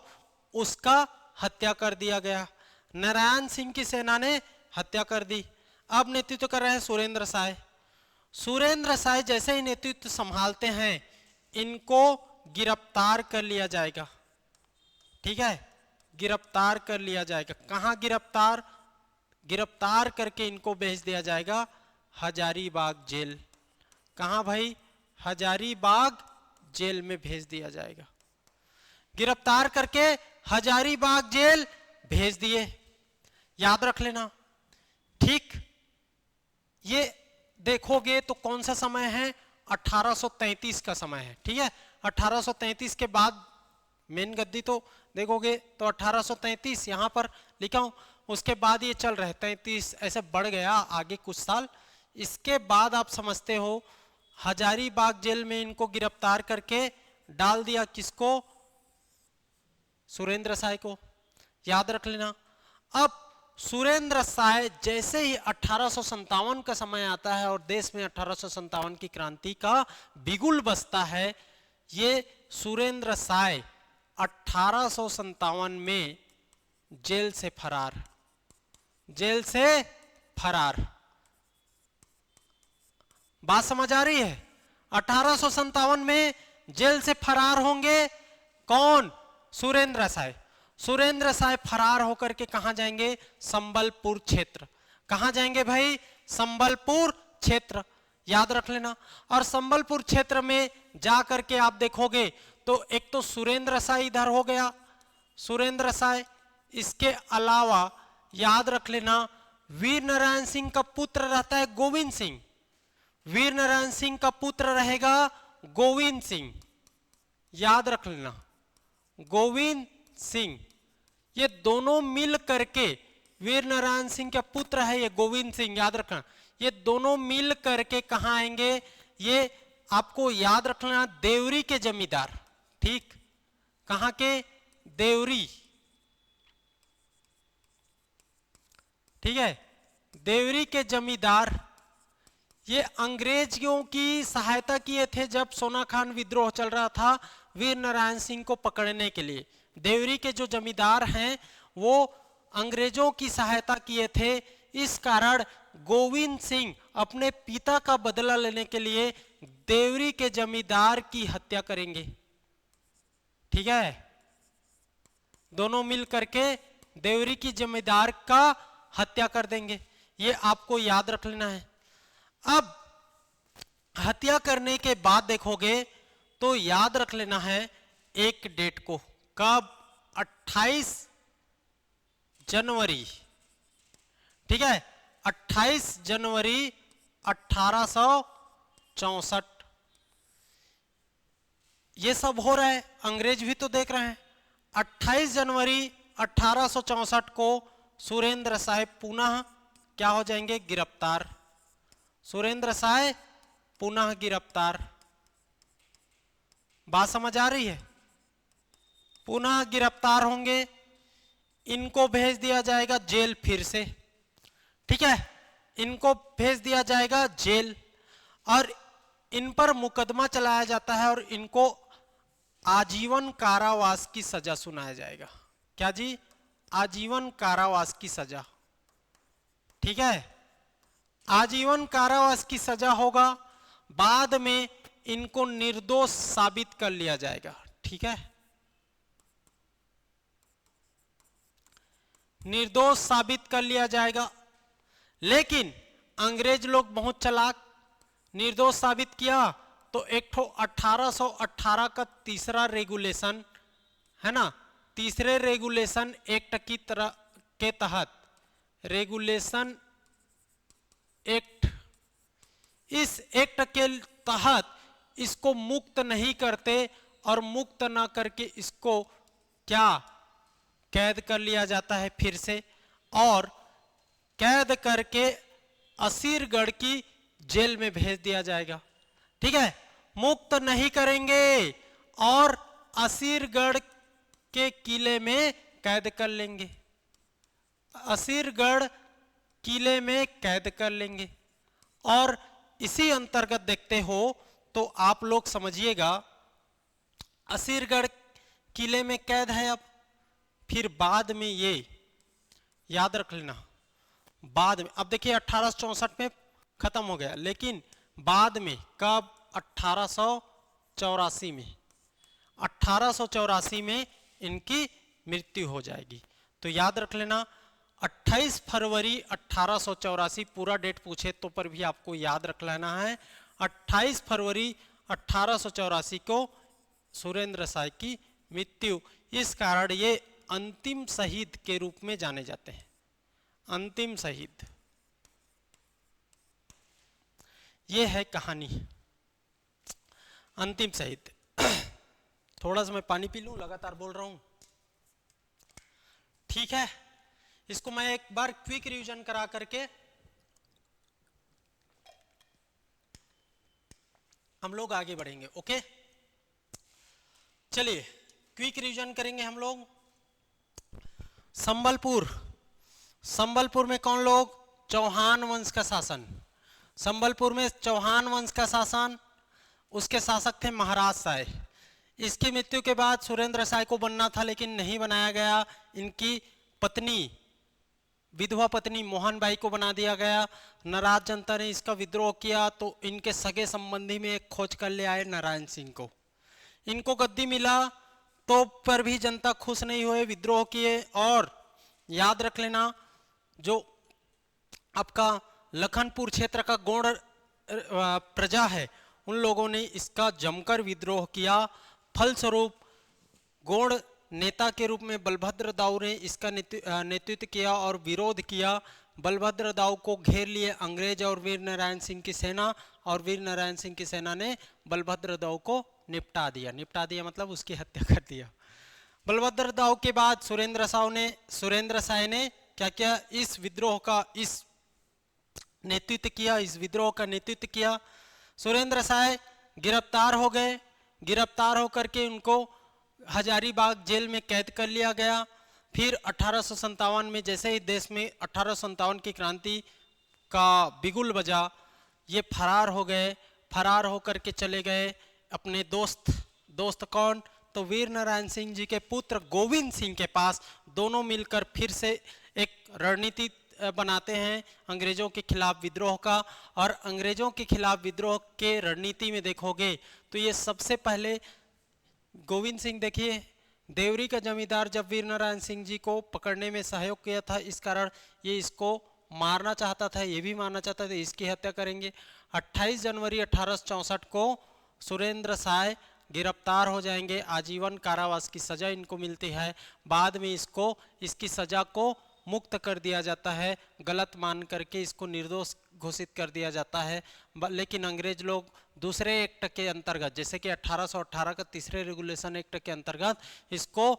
उसका हत्या कर दिया गया, नारायण सिंह की सेना ने हत्या कर दी। अब नेतृत्व कर रहे हैं सुरेंद्र साय। सुरेंद्र साय जैसे ही नेतृत्व संभालते हैं, इनको गिरफ्तार कर लिया जाएगा, ठीक है, गिरफ्तार कर लिया जाएगा। कहां गिरफ्तार, गिरफ्तार करके इनको भेज दिया जाएगा हजारीबाग जेल। कहां भाई, हजारीबाग जेल में भेज दिया जाएगा। गिरफ्तार करके हजारीबाग जेल भेज दिए, याद रख लेना, ठीक। ये देखोगे तो कौन सा समय है, 1833 का समय है, ठीक है। 1833 के बाद मेन गद्दी तो देखोगे तो 1833 यहां पर लिखा हूं, उसके बाद ये चल रहे 33, ऐसे बढ़ गया आगे कुछ साल। इसके बाद आप समझते हो हजारीबाग जेल में इनको गिरफ्तार करके डाल दिया, किसको, सुरेंद्र साय को, याद रख लेना। अब सुरेंद्र साय जैसे ही 1857 का समय आता है और देश में 1857 की क्रांति का बिगुल बजता है, ये सुरेंद्र साय 1857 में जेल से फरार, जेल से फरार। बात समझ आ रही है? 1857 में जेल से फरार होंगे कौन, सुरेंद्र साय। सुरेंद्र साय फरार होकर के कहां जाएंगे, संबलपुर क्षेत्र। कहां जाएंगे भाई, संबलपुर क्षेत्र, याद रख लेना। और संबलपुर क्षेत्र में जाकर के आप देखोगे तो एक तो सुरेंद्र साय इधर हो गया, सुरेंद्र साय, इसके अलावा याद रख लेना वीर नारायण सिंह का पुत्र रहता है गोविंद सिंह, वीर नारायण सिंह का पुत्र रहेगा गोविंद सिंह, याद रख लेना, गोविंद सिंह। ये दोनों मिल करके, वीर नारायण सिंह का पुत्र है ये गोविंद सिंह, याद रखना। ये दोनों मिल करके कहां आएंगे, ये आपको याद रखना देवरी के जमींदार, ठीक, कहां के, देवरी, ठीक है, देवरी के जमींदार। ये अंग्रेजों की सहायता किए थे जब सोना खान विद्रोह चल रहा था वीर नारायण सिंह को पकड़ने के लिए। देवरी के जो जमींदार हैं वो अंग्रेजों की सहायता किए थे। इस कारण गोविंद सिंह अपने पिता का बदला लेने के लिए देवरी के जमींदार की हत्या करेंगे। ठीक है, दोनों मिल करके देवरी की जमींदार का हत्या कर देंगे, ये आपको याद रख लेना है। अब हत्या करने के बाद देखोगे तो याद रख लेना है एक डेट को, कब? 28 जनवरी। ठीक है, 28 जनवरी 1864। ये सब हो रहा है, अंग्रेज भी तो देख रहे हैं। 28 जनवरी 1864 को सुरेंद्र साहब पुनः क्या हो जाएंगे? गिरफ्तार। सुरेंद्र साहब पुनः गिरफ्तार। बात समझ आ रही है? पुनः गिरफ्तार होंगे, इनको भेज दिया जाएगा जेल फिर से। ठीक है, इनको भेज दिया जाएगा जेल और इन पर मुकदमा चलाया जाता है और इनको आजीवन कारावास की सजा सुनाया जाएगा। क्या जी? आजीवन कारावास की सजा। ठीक है, आजीवन कारावास की सजा होगा, बाद में इनको निर्दोष साबित कर लिया जाएगा। ठीक है, निर्दोष साबित कर लिया जाएगा। लेकिन अंग्रेज लोग बहुत चालाक, निर्दोष साबित किया तो एक ठो 1818 का तीसरा रेगुलेशन है ना, तीसरे रेगुलेशन एक्ट की तरह के तहत, रेगुलेशन एक्ट, इस एक्ट के तहत इसको मुक्त नहीं करते और मुक्त ना करके इसको क्या कैद कर लिया जाता है फिर से, और कैद करके असीरगढ़ की जेल में भेज दिया जाएगा। ठीक है, मुक्त नहीं करेंगे और असीरगढ़ के किले में कैद कर लेंगे, असीरगढ़ किले में कैद कर लेंगे। और इसी अंतर्गत देखते हो तो आप लोग समझिएगा, असीरगढ़ किले में कैद है। अब फिर बाद में ये याद रख लेना, बाद में, अब देखिए 1864 में खत्म हो गया, लेकिन बाद में कब? 1884 में, 1884 में इनकी मृत्यु हो जाएगी। तो याद रख लेना 28 फरवरी 1884, पूरा डेट पूछे तो पर भी आपको याद रख लेना है। 28 फरवरी 1884 को सुरेंद्र साय की मृत्यु। इस कारण ये अंतिम शहीद के रूप में जाने जाते हैं, अंतिम शहीद। ये है कहानी अंतिम शहीद। थोड़ा सा मैं पानी पी लूं, लगातार बोल रहा हूं। ठीक है, इसको मैं एक बार क्विक रिवीजन करा करके हम लोग आगे बढ़ेंगे। ओके, चलिए क्विक रिवीजन करेंगे हम लोग। संबलपुर, संबलपुर में कौन लोग? चौहान वंश का शासन। संबलपुर में चौहान वंश का शासन, उसके शासक थे महाराज साय। इसकी मृत्यु के बाद सुरेंद्र साय को बनना था लेकिन नहीं बनाया गया, इनकी पत्नी, विधवा पत्नी मोहन बाई को बना दिया गया। नाराज जनता ने इसका विद्रोह किया तो इनके सगे संबंधी में एक खोज कर ले आए नारायण सिंह को। इनको गद्दी मिला तो पर भी जनता खुश नहीं हुए, विद्रोह किए। और याद रख लेना, जो आपका लखनपुर क्षेत्र का गोंड प्रजा है, उन लोगों ने इसका जमकर विद्रोह किया। फलस्वरूप गोंड नेता के रूप में बलभद्र दाऊ ने इसका नेतृत्व किया और विरोध किया। बलभद्र दाऊ को घेर लिए अंग्रेज और वीर नारायण सिंह की सेना, और वीर नारायण सिंह की सेना ने बलभद्र दाऊ को निपटा दिया। निपटा दिया मतलब उसकी हत्या कर दिया। बलभद्र दाऊ के बाद सुरेंद्र साय ने क्या किया? इस विद्रोह का नेतृत्व किया, इस विद्रोह का नेतृत्व किया। सुरेंद्र साय गिरफ्तार हो गए। गिरफ्तार होकर के उनको हजारीबाग जेल में कैद कर लिया गया। फिर 1857 में जैसे ही देश में 1857 की क्रांति का बिगुल बजा, ये फरार हो गए। फरार होकर के चले गए अपने दोस्त कौन? तो वीर नारायण सिंह जी के पुत्र गोविंद सिंह के पास। दोनों मिलकर फिर से एक रणनीति बनाते हैं अंग्रेजों के खिलाफ विद्रोह का। और अंग्रेजों के खिलाफ विद्रोह के रणनीति में देखोगे तो ये सबसे पहले गोविंद सिंह, देखिए देवरी का जमींदार जब वीर नारायण सिंह जी को पकड़ने में सहयोग किया था, इस कारण ये इसको मारना चाहता था, ये भी मारना चाहता था, इसकी हत्या करेंगे। 28 जनवरी 1864 को सुरेंद्र साय गिरफ्तार हो जाएंगे, आजीवन कारावास की सजा इनको मिलती है। बाद में इसकी सजा को मुक्त कर दिया जाता है, गलत मान करके इसको निर्दोष घोषित कर दिया जाता है। लेकिन अंग्रेज लोग दूसरे एक्ट के अंतर्गत, जैसे कि 1818 का तीसरे रेगुलेशन एक्ट के अंतर्गत इसको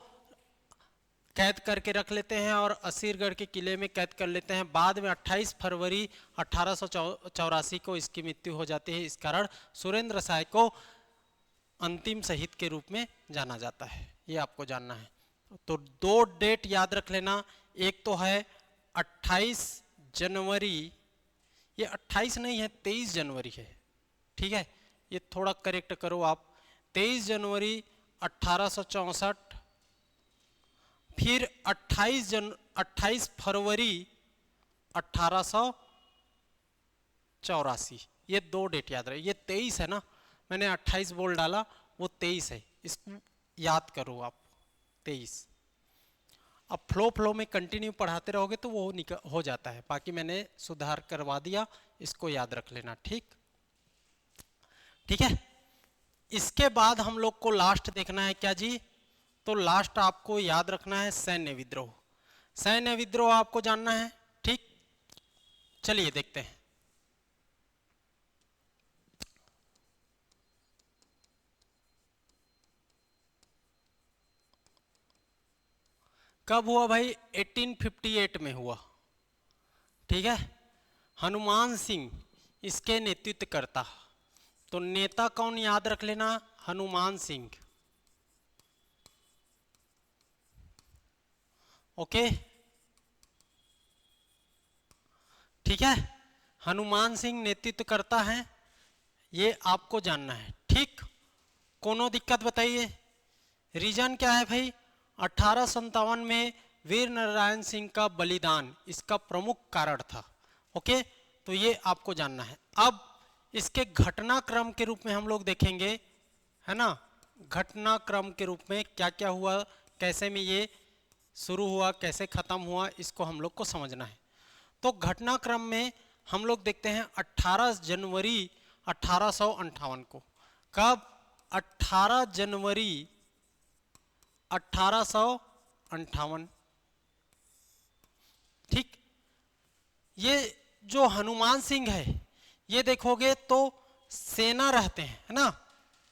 कैद करके रख लेते हैं और असीरगढ़ के किले में कैद कर लेते हैं। बाद में 28 फरवरी 1884 को इसकी मृत्यु हो जाती है। इस कारण सुरेंद्र साय को अंतिम शहीद के रूप में जाना जाता है, ये आपको जानना है। तो दो डेट याद रख लेना, एक तो है 28 जनवरी, ये 28 नहीं है 23 जनवरी है, ठीक है, ये थोड़ा करेक्ट करो आप। 23 जनवरी 1864, फिर 28 फरवरी 1884, ये दो डेट याद रहे। ये 23 है ना, मैंने 28 बोल डाला, वो 23 है, इसको याद करो आप 23। अब फ्लो में कंटिन्यू पढ़ाते रहोगे तो वो हो जाता है, बाकी मैंने सुधार करवा दिया, इसको याद रख लेना। ठीक है। इसके बाद हम लोग को लास्ट देखना है क्या जी, तो लास्ट आपको याद रखना है सैन्य विद्रोह। सैन्य विद्रोह आपको जानना है, ठीक, चलिए देखते हैं। कब हुआ भाई? 1858 में हुआ, ठीक है। हनुमान सिंह इसके नेतृत्व करता, तो नेता कौन याद रख लेना, हनुमान सिंह। ओके, ठीक है, हनुमान सिंह नेतृत्व करता है, ये आपको जानना है। ठीक, कोनो दिक्कत बताइए? रीजन क्या है भाई? 1857 में वीर नारायण सिंह का बलिदान इसका प्रमुख कारण था। ओके, तो ये आपको जानना है। अब इसके घटनाक्रम के रूप में हम लोग देखेंगे, है ना, घटनाक्रम के रूप में क्या क्या हुआ, कैसे में ये शुरू हुआ, कैसे खत्म हुआ, इसको हम लोग को समझना है। तो घटनाक्रम में हम लोग देखते हैं 18 जनवरी 1858 को। कब? 18 जनवरी 1858। ठीक, ये जो हनुमान सिंह है, ये देखोगे तो सेना रहते हैं, है ना,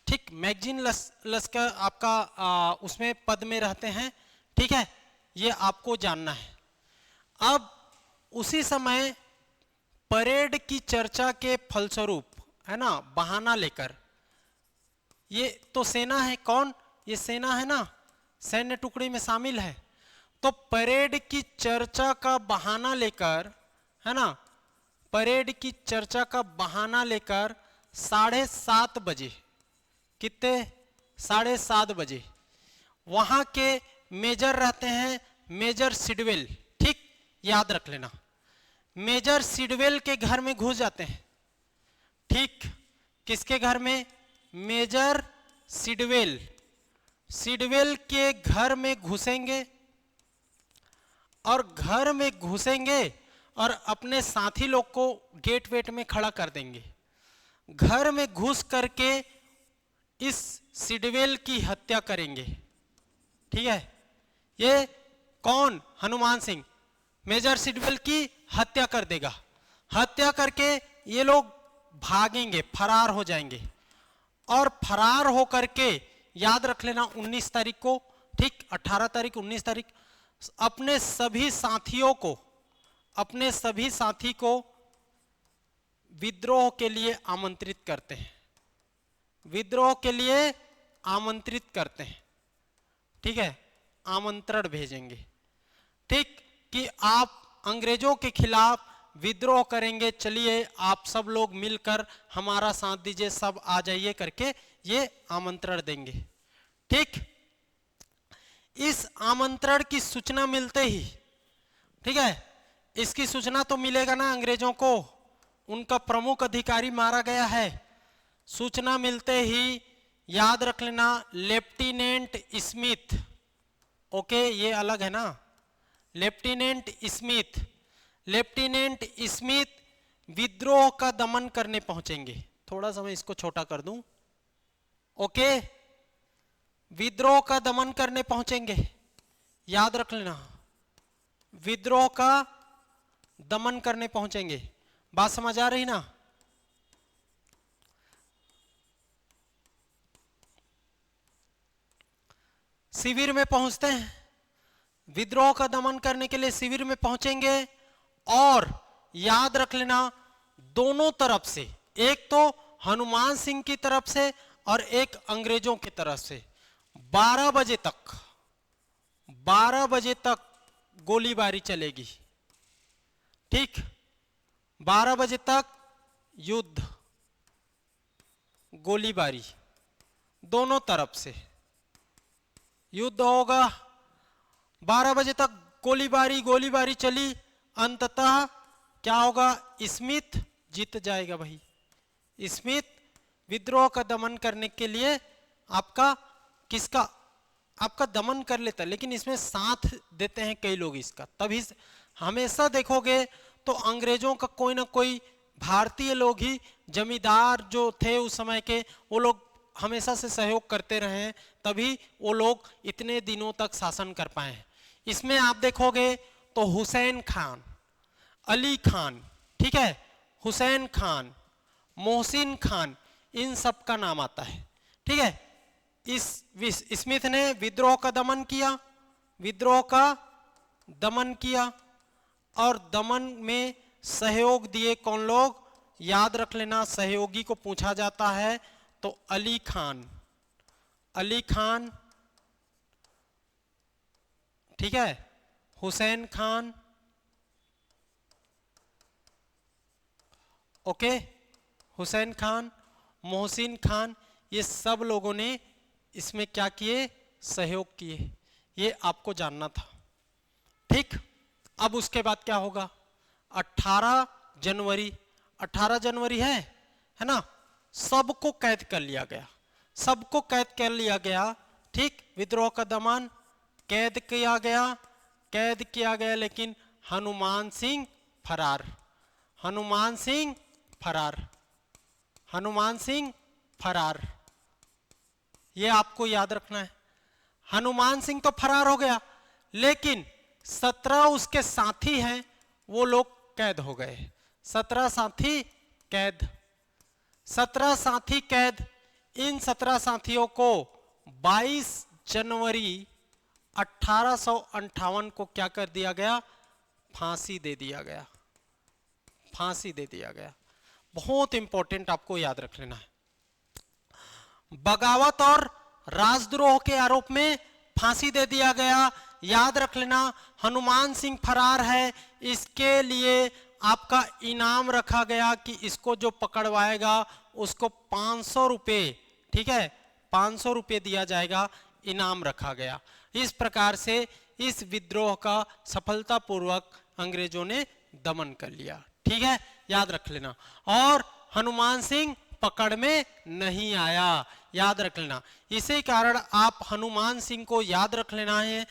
ठीक, मैगजीन लश्कर आपका उसमें पद में रहते हैं, ठीक है, ये आपको जानना है। अब उसी समय परेड की चर्चा के फलस्वरूप, है ना, बहाना लेकर, ये तो सेना है, कौन? ये सेना है ना, सैन्य टुकड़ी में शामिल है। तो परेड की चर्चा का बहाना लेकर, है ना, परेड की चर्चा का बहाना लेकर 7:30 बजे, कितने? 7:30 बजे वहां के मेजर रहते हैं, मेजर सिडवेल, ठीक, याद रख लेना। मेजर सिडवेल के घर में घुस जाते हैं, ठीक, किसके घर में? Major Sidwell. सिडवेल के घर में घुसेंगे और घर में घुसेंगे और अपने साथी लोग को गेट वेट में खड़ा कर देंगे। घर में घुस करके इस सिडवेल की हत्या करेंगे, ठीक है। ये कौन? हनुमान सिंह मेजर सिडवेल की हत्या कर देगा। हत्या करके ये लोग भागेंगे, फरार हो जाएंगे, और फरार हो करके याद रख लेना 19 तारीख को, ठीक, 18 तारीख 19 तारीख अपने सभी साथी को विद्रोह के लिए आमंत्रित करते हैं, विद्रोह के लिए आमंत्रित करते हैं, ठीक है, आमंत्रण भेजेंगे, ठीक, कि आप अंग्रेजों के खिलाफ विद्रोह करेंगे, चलिए आप सब लोग मिलकर हमारा साथ दीजिए, सब आ जाइए करके ये आमंत्रण देंगे। ठीक, इस आमंत्रण की सूचना मिलते ही ठीक है, इसकी सूचना तो मिलेगा ना अंग्रेजों को, उनका प्रमुख अधिकारी मारा गया है। सूचना मिलते ही याद रख लेना लेफ्टिनेंट स्मिथ, ओके ये अलग है ना, लेफ्टिनेंट स्मिथ, लेफ्टिनेंट स्मिथ विद्रोह का दमन करने पहुंचेंगे। थोड़ा सा मैं इसको छोटा कर दूं, ओके, विद्रोह का दमन करने पहुंचेंगे, याद रख लेना, विद्रोह का दमन करने पहुंचेंगे। बात समझ आ रही ना? शिविर में पहुंचते हैं, विद्रोह का दमन करने के लिए शिविर में पहुंचेंगे, और याद रख लेना दोनों तरफ से, एक तो हनुमान सिंह की तरफ से और एक अंग्रेजों की तरफ से 12 बजे तक, 12 बजे तक गोलीबारी चलेगी। ठीक, 12 बजे तक युद्ध, गोलीबारी, दोनों तरफ से युद्ध होगा। 12 बजे तक गोलीबारी चली, अंततः क्या होगा, स्मिथ जीत जाएगा भाई। स्मिथ विद्रोह का दमन करने के लिए आपका किसका, आपका दमन कर लेता है, लेकिन इसमें साथ देते हैं कई लोग इसका। तभी हमेशा देखोगे तो अंग्रेजों का कोई ना कोई भारतीय लोग ही, जमींदार जो थे उस समय के, वो लोग हमेशा से सहयोग करते रहे हैं, तभी वो लोग इतने दिनों तक शासन कर पाए हैं। इसमें आप देखोगे तो हुसैन खान, अली खान, ठीक है, हुसैन खान, मोहसिन खान, इन सब का नाम आता है। ठीक है, इस स्मिथ ने विद्रोह का दमन किया, विद्रोह का दमन किया, और दमन में सहयोग दिए कौन लोग, याद रख लेना, सहयोगी को पूछा जाता है तो अली खान, अली खान, ठीक है, हुसैन खान, ओके, हुसैन खान, मोहसिन खान, ये सब लोगों ने इसमें क्या किए, सहयोग किए। ये आपको जानना था। ठीक, अब उसके बाद क्या होगा, 18 जनवरी, 18 जनवरी है ना, सबको कैद कर लिया गया, सबको कैद कर लिया गया। ठीक, विद्रोह का दमन कैद किया गया, लेकिन हनुमान सिंह फरार, हनुमान सिंह फरार, हनुमान सिंह फरार, ये आपको याद रखना है। हनुमान सिंह तो फरार हो गया, लेकिन 17 उसके साथी हैं, वो लोग कैद हो गए। 17 साथी कैद, 17 साथी कैद। इन 17 साथियों को 22 जनवरी 1858 को क्या कर दिया गया, फांसी दे दिया गया, फांसी दे दिया गया। बहुत इंपॉर्टेंट, आपको याद रख लेना है। बगावत और राजद्रोह के आरोप में फांसी दे दिया गया। याद रख लेना, हनुमान सिंह फरार है, इसके लिए आपका इनाम रखा गया कि इसको जो पकड़वाएगा उसको 500 रुपये, ठीक है, 500 रुपये दिया जाएगा, इनाम रखा गया। इस प्रकार से इस विद्रोह का सफलतापूर्वक अंग्रेजों ने दमन कर लिया। ठीक है, याद रख लेना। और हनुमान सिंह पकड़ में नहीं आया, याद रख लेना। इसी कारण आप हनुमान सिंह को याद रख लेना है।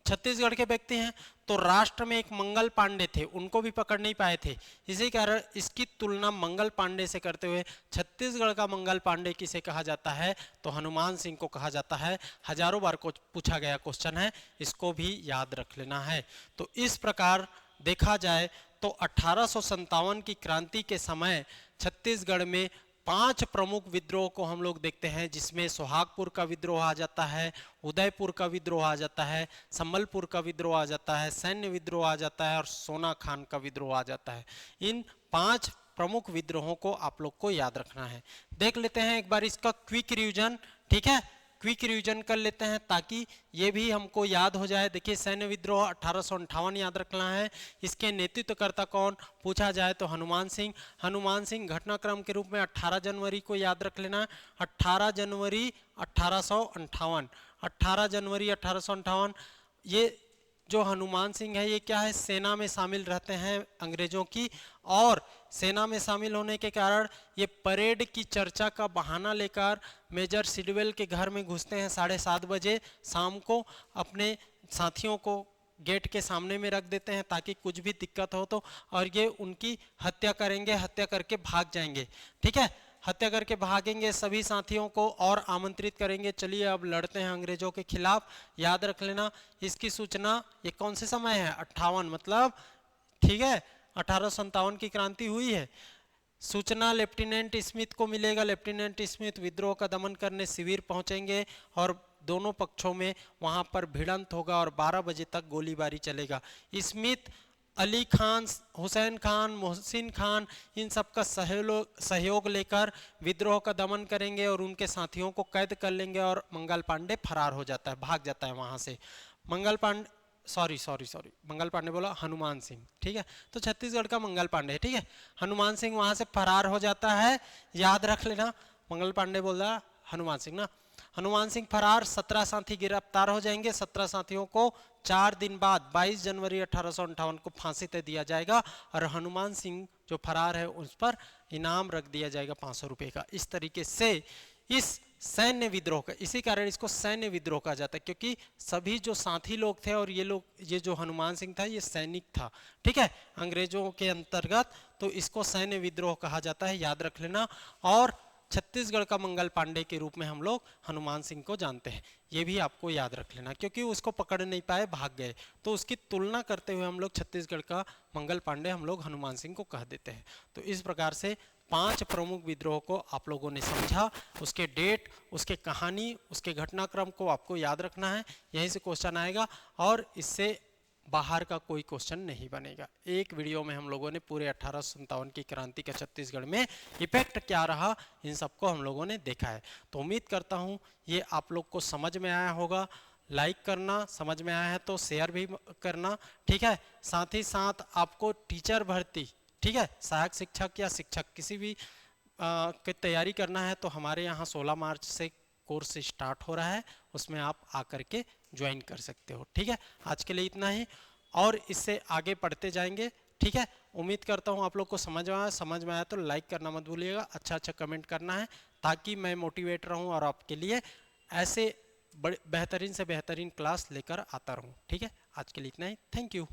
छत्तीसगढ़ के व्यक्ति हैं तो राष्ट्र में एक मंगल पांडे थे, उनको भी पकड़ नहीं पाए थे। इसी कारण इसकी तुलना मंगल पांडे से करते हुए छत्तीसगढ़ का मंगल पांडे किसे कहा जाता है, तो हनुमान सिंह को कहा जाता है। हजारों बार को पूछा गया क्वेश्चन है, इसको भी याद रख लेना है। तो इस प्रकार देखा जाए तो 1857 की क्रांति के समय छत्तीसगढ़ में 5 प्रमुख विद्रोह को हम लोग देखते हैं, जिसमें सोहागपुर का विद्रोह आ जाता है, उदयपुर का विद्रोह आ जाता है, संबलपुर का विद्रोह आ जाता है, सैन्य विद्रोह आ जाता है और सोना खान का विद्रोह आ जाता है। इन 5 प्रमुख विद्रोहों को आप लोग को याद रखना है। देख लेते हैं एक बार इसका क्विक रिवीजन, ठीक है, क्विक रिवीजन कर लेते हैं ताकि ये भी हमको याद हो जाए। देखिए, सैन्य विद्रोह 1858 याद रखना है। इसके नेतृत्वकर्ता कौन पूछा जाए तो हनुमान सिंह। हनुमान सिंह घटनाक्रम के रूप में 18 जनवरी को याद रख लेना। 18 जनवरी 1858, 18 जनवरी 1858 ये जो हनुमान सिंह है ये क्या है, सेना में शामिल रहते हैं अंग्रेजों की, और सेना में शामिल होने के कारण ये परेड की चर्चा का बहाना लेकर मेजर सिडवेल के घर में घुसते हैं 7:30 बजे शाम को, अपने साथियों को गेट के सामने में रख देते हैं ताकि कुछ भी दिक्कत हो तो, और ये उनकी हत्या करेंगे, हत्या करके भाग जाएंगे। ठीक है, हत्या करके भागेंगे, सभी साथियों को और आमंत्रित करेंगे, चलिए अब लड़ते हैं अंग्रेजों के खिलाफ। याद रख लेना इसकी सूचना, ये कौन से समय है, 58, मतलब ठीक है 1857 की क्रांति हुई है। सूचना लेफ्टिनेंट स्मिथ को मिलेगा, लेफ्टिनेंट स्मिथ विद्रोह का दमन करने शिविर पहुंचेंगे और दोनों पक्षों में वहां पर भिड़ंत होगा और 12 बजे तक गोलीबारी चलेगा। स्मिथ अली खान, हुसैन खान, मोहसिन खान, इन सब का सहयोग लेकर विद्रोह का दमन करेंगे और उनके साथियों को कैद कर लेंगे और मंगल पांडे फरार हो जाता है, भाग जाता है वहां से। मंगल पांडे, सॉरी मंगल पांडे बोला, हनुमान सिंह, ठीक है, तो छत्तीसगढ़ का मंगल पांडे, ठीक है, हनुमान सिंह वहां से फरार हो जाता है। याद रख लेना, मंगल पांडे बोल रहा हनुमान सिंह ना, हनुमान सिंह फरार, 17 साथी गिरफ्तार हो जाएंगे। 17 साथियों को 4 दिन बाद 22 जनवरी 1858 को फांसी दे दिया जाएगा और हनुमान सिंह जो फरार है उस पर इनाम रख दिया जाएगा 500 रुपए का। इस तरीके से इस सैन्य विद्रोह का, इसी कारण इसको सैन्य विद्रोह कहा जाता है, क्योंकि सभी जो साथी लोग थे और ये जो हनुमान सिंह था ये सैनिक था, ठीक है, अंग्रेजों के अंतर्गत, तो इसको सैन्य विद्रोह कहा जाता है, याद रख लेना। और छत्तीसगढ़ का मंगल पांडे के रूप में हम लोग हनुमान सिंह को जानते हैं, ये भी आपको याद रख लेना, क्योंकि उसको पकड़ नहीं पाए, भाग गए, तो उसकी तुलना करते हुए हम लोग छत्तीसगढ़ का मंगल पांडे हम लोग हनुमान सिंह को कह देते हैं। तो इस प्रकार से 5 प्रमुख विद्रोह को आप लोगों ने समझा, उसके डेट, उसके कहानी, उसके घटनाक्रम को आपको याद रखना है, यहीं से क्वेश्चन आएगा और इससे बाहर का कोई क्वेश्चन नहीं बनेगा। एक वीडियो में हम लोगों ने पूरे 1857 की क्रांति का छत्तीसगढ़ में इफेक्ट क्या रहा, इन सबको हम लोगों ने देखा है। तो उम्मीद करता हूँ ये आप लोग को समझ में आया होगा। लाइक करना, समझ में आया है तो शेयर भी करना, ठीक है। साथ ही साथ आपको टीचर भर्ती, ठीक है, सहायक शिक्षक या शिक्षक किसी भी की तैयारी करना है तो हमारे यहाँ 16 मार्च से कोर्स स्टार्ट हो रहा है, उसमें आप आकर के ज्वाइन कर सकते हो, ठीक है। आज के लिए इतना ही और इससे आगे पढ़ते जाएंगे, ठीक है। उम्मीद करता हूँ आप लोग को समझ में आया तो लाइक करना मत भूलिएगा, अच्छा कमेंट करना है ताकि मैं मोटिवेट रहूँ और आपके लिए ऐसे बेहतरीन से बेहतरीन क्लास लेकर आता रहूँ, ठीक है। आज के लिए इतना ही, थैंक यू।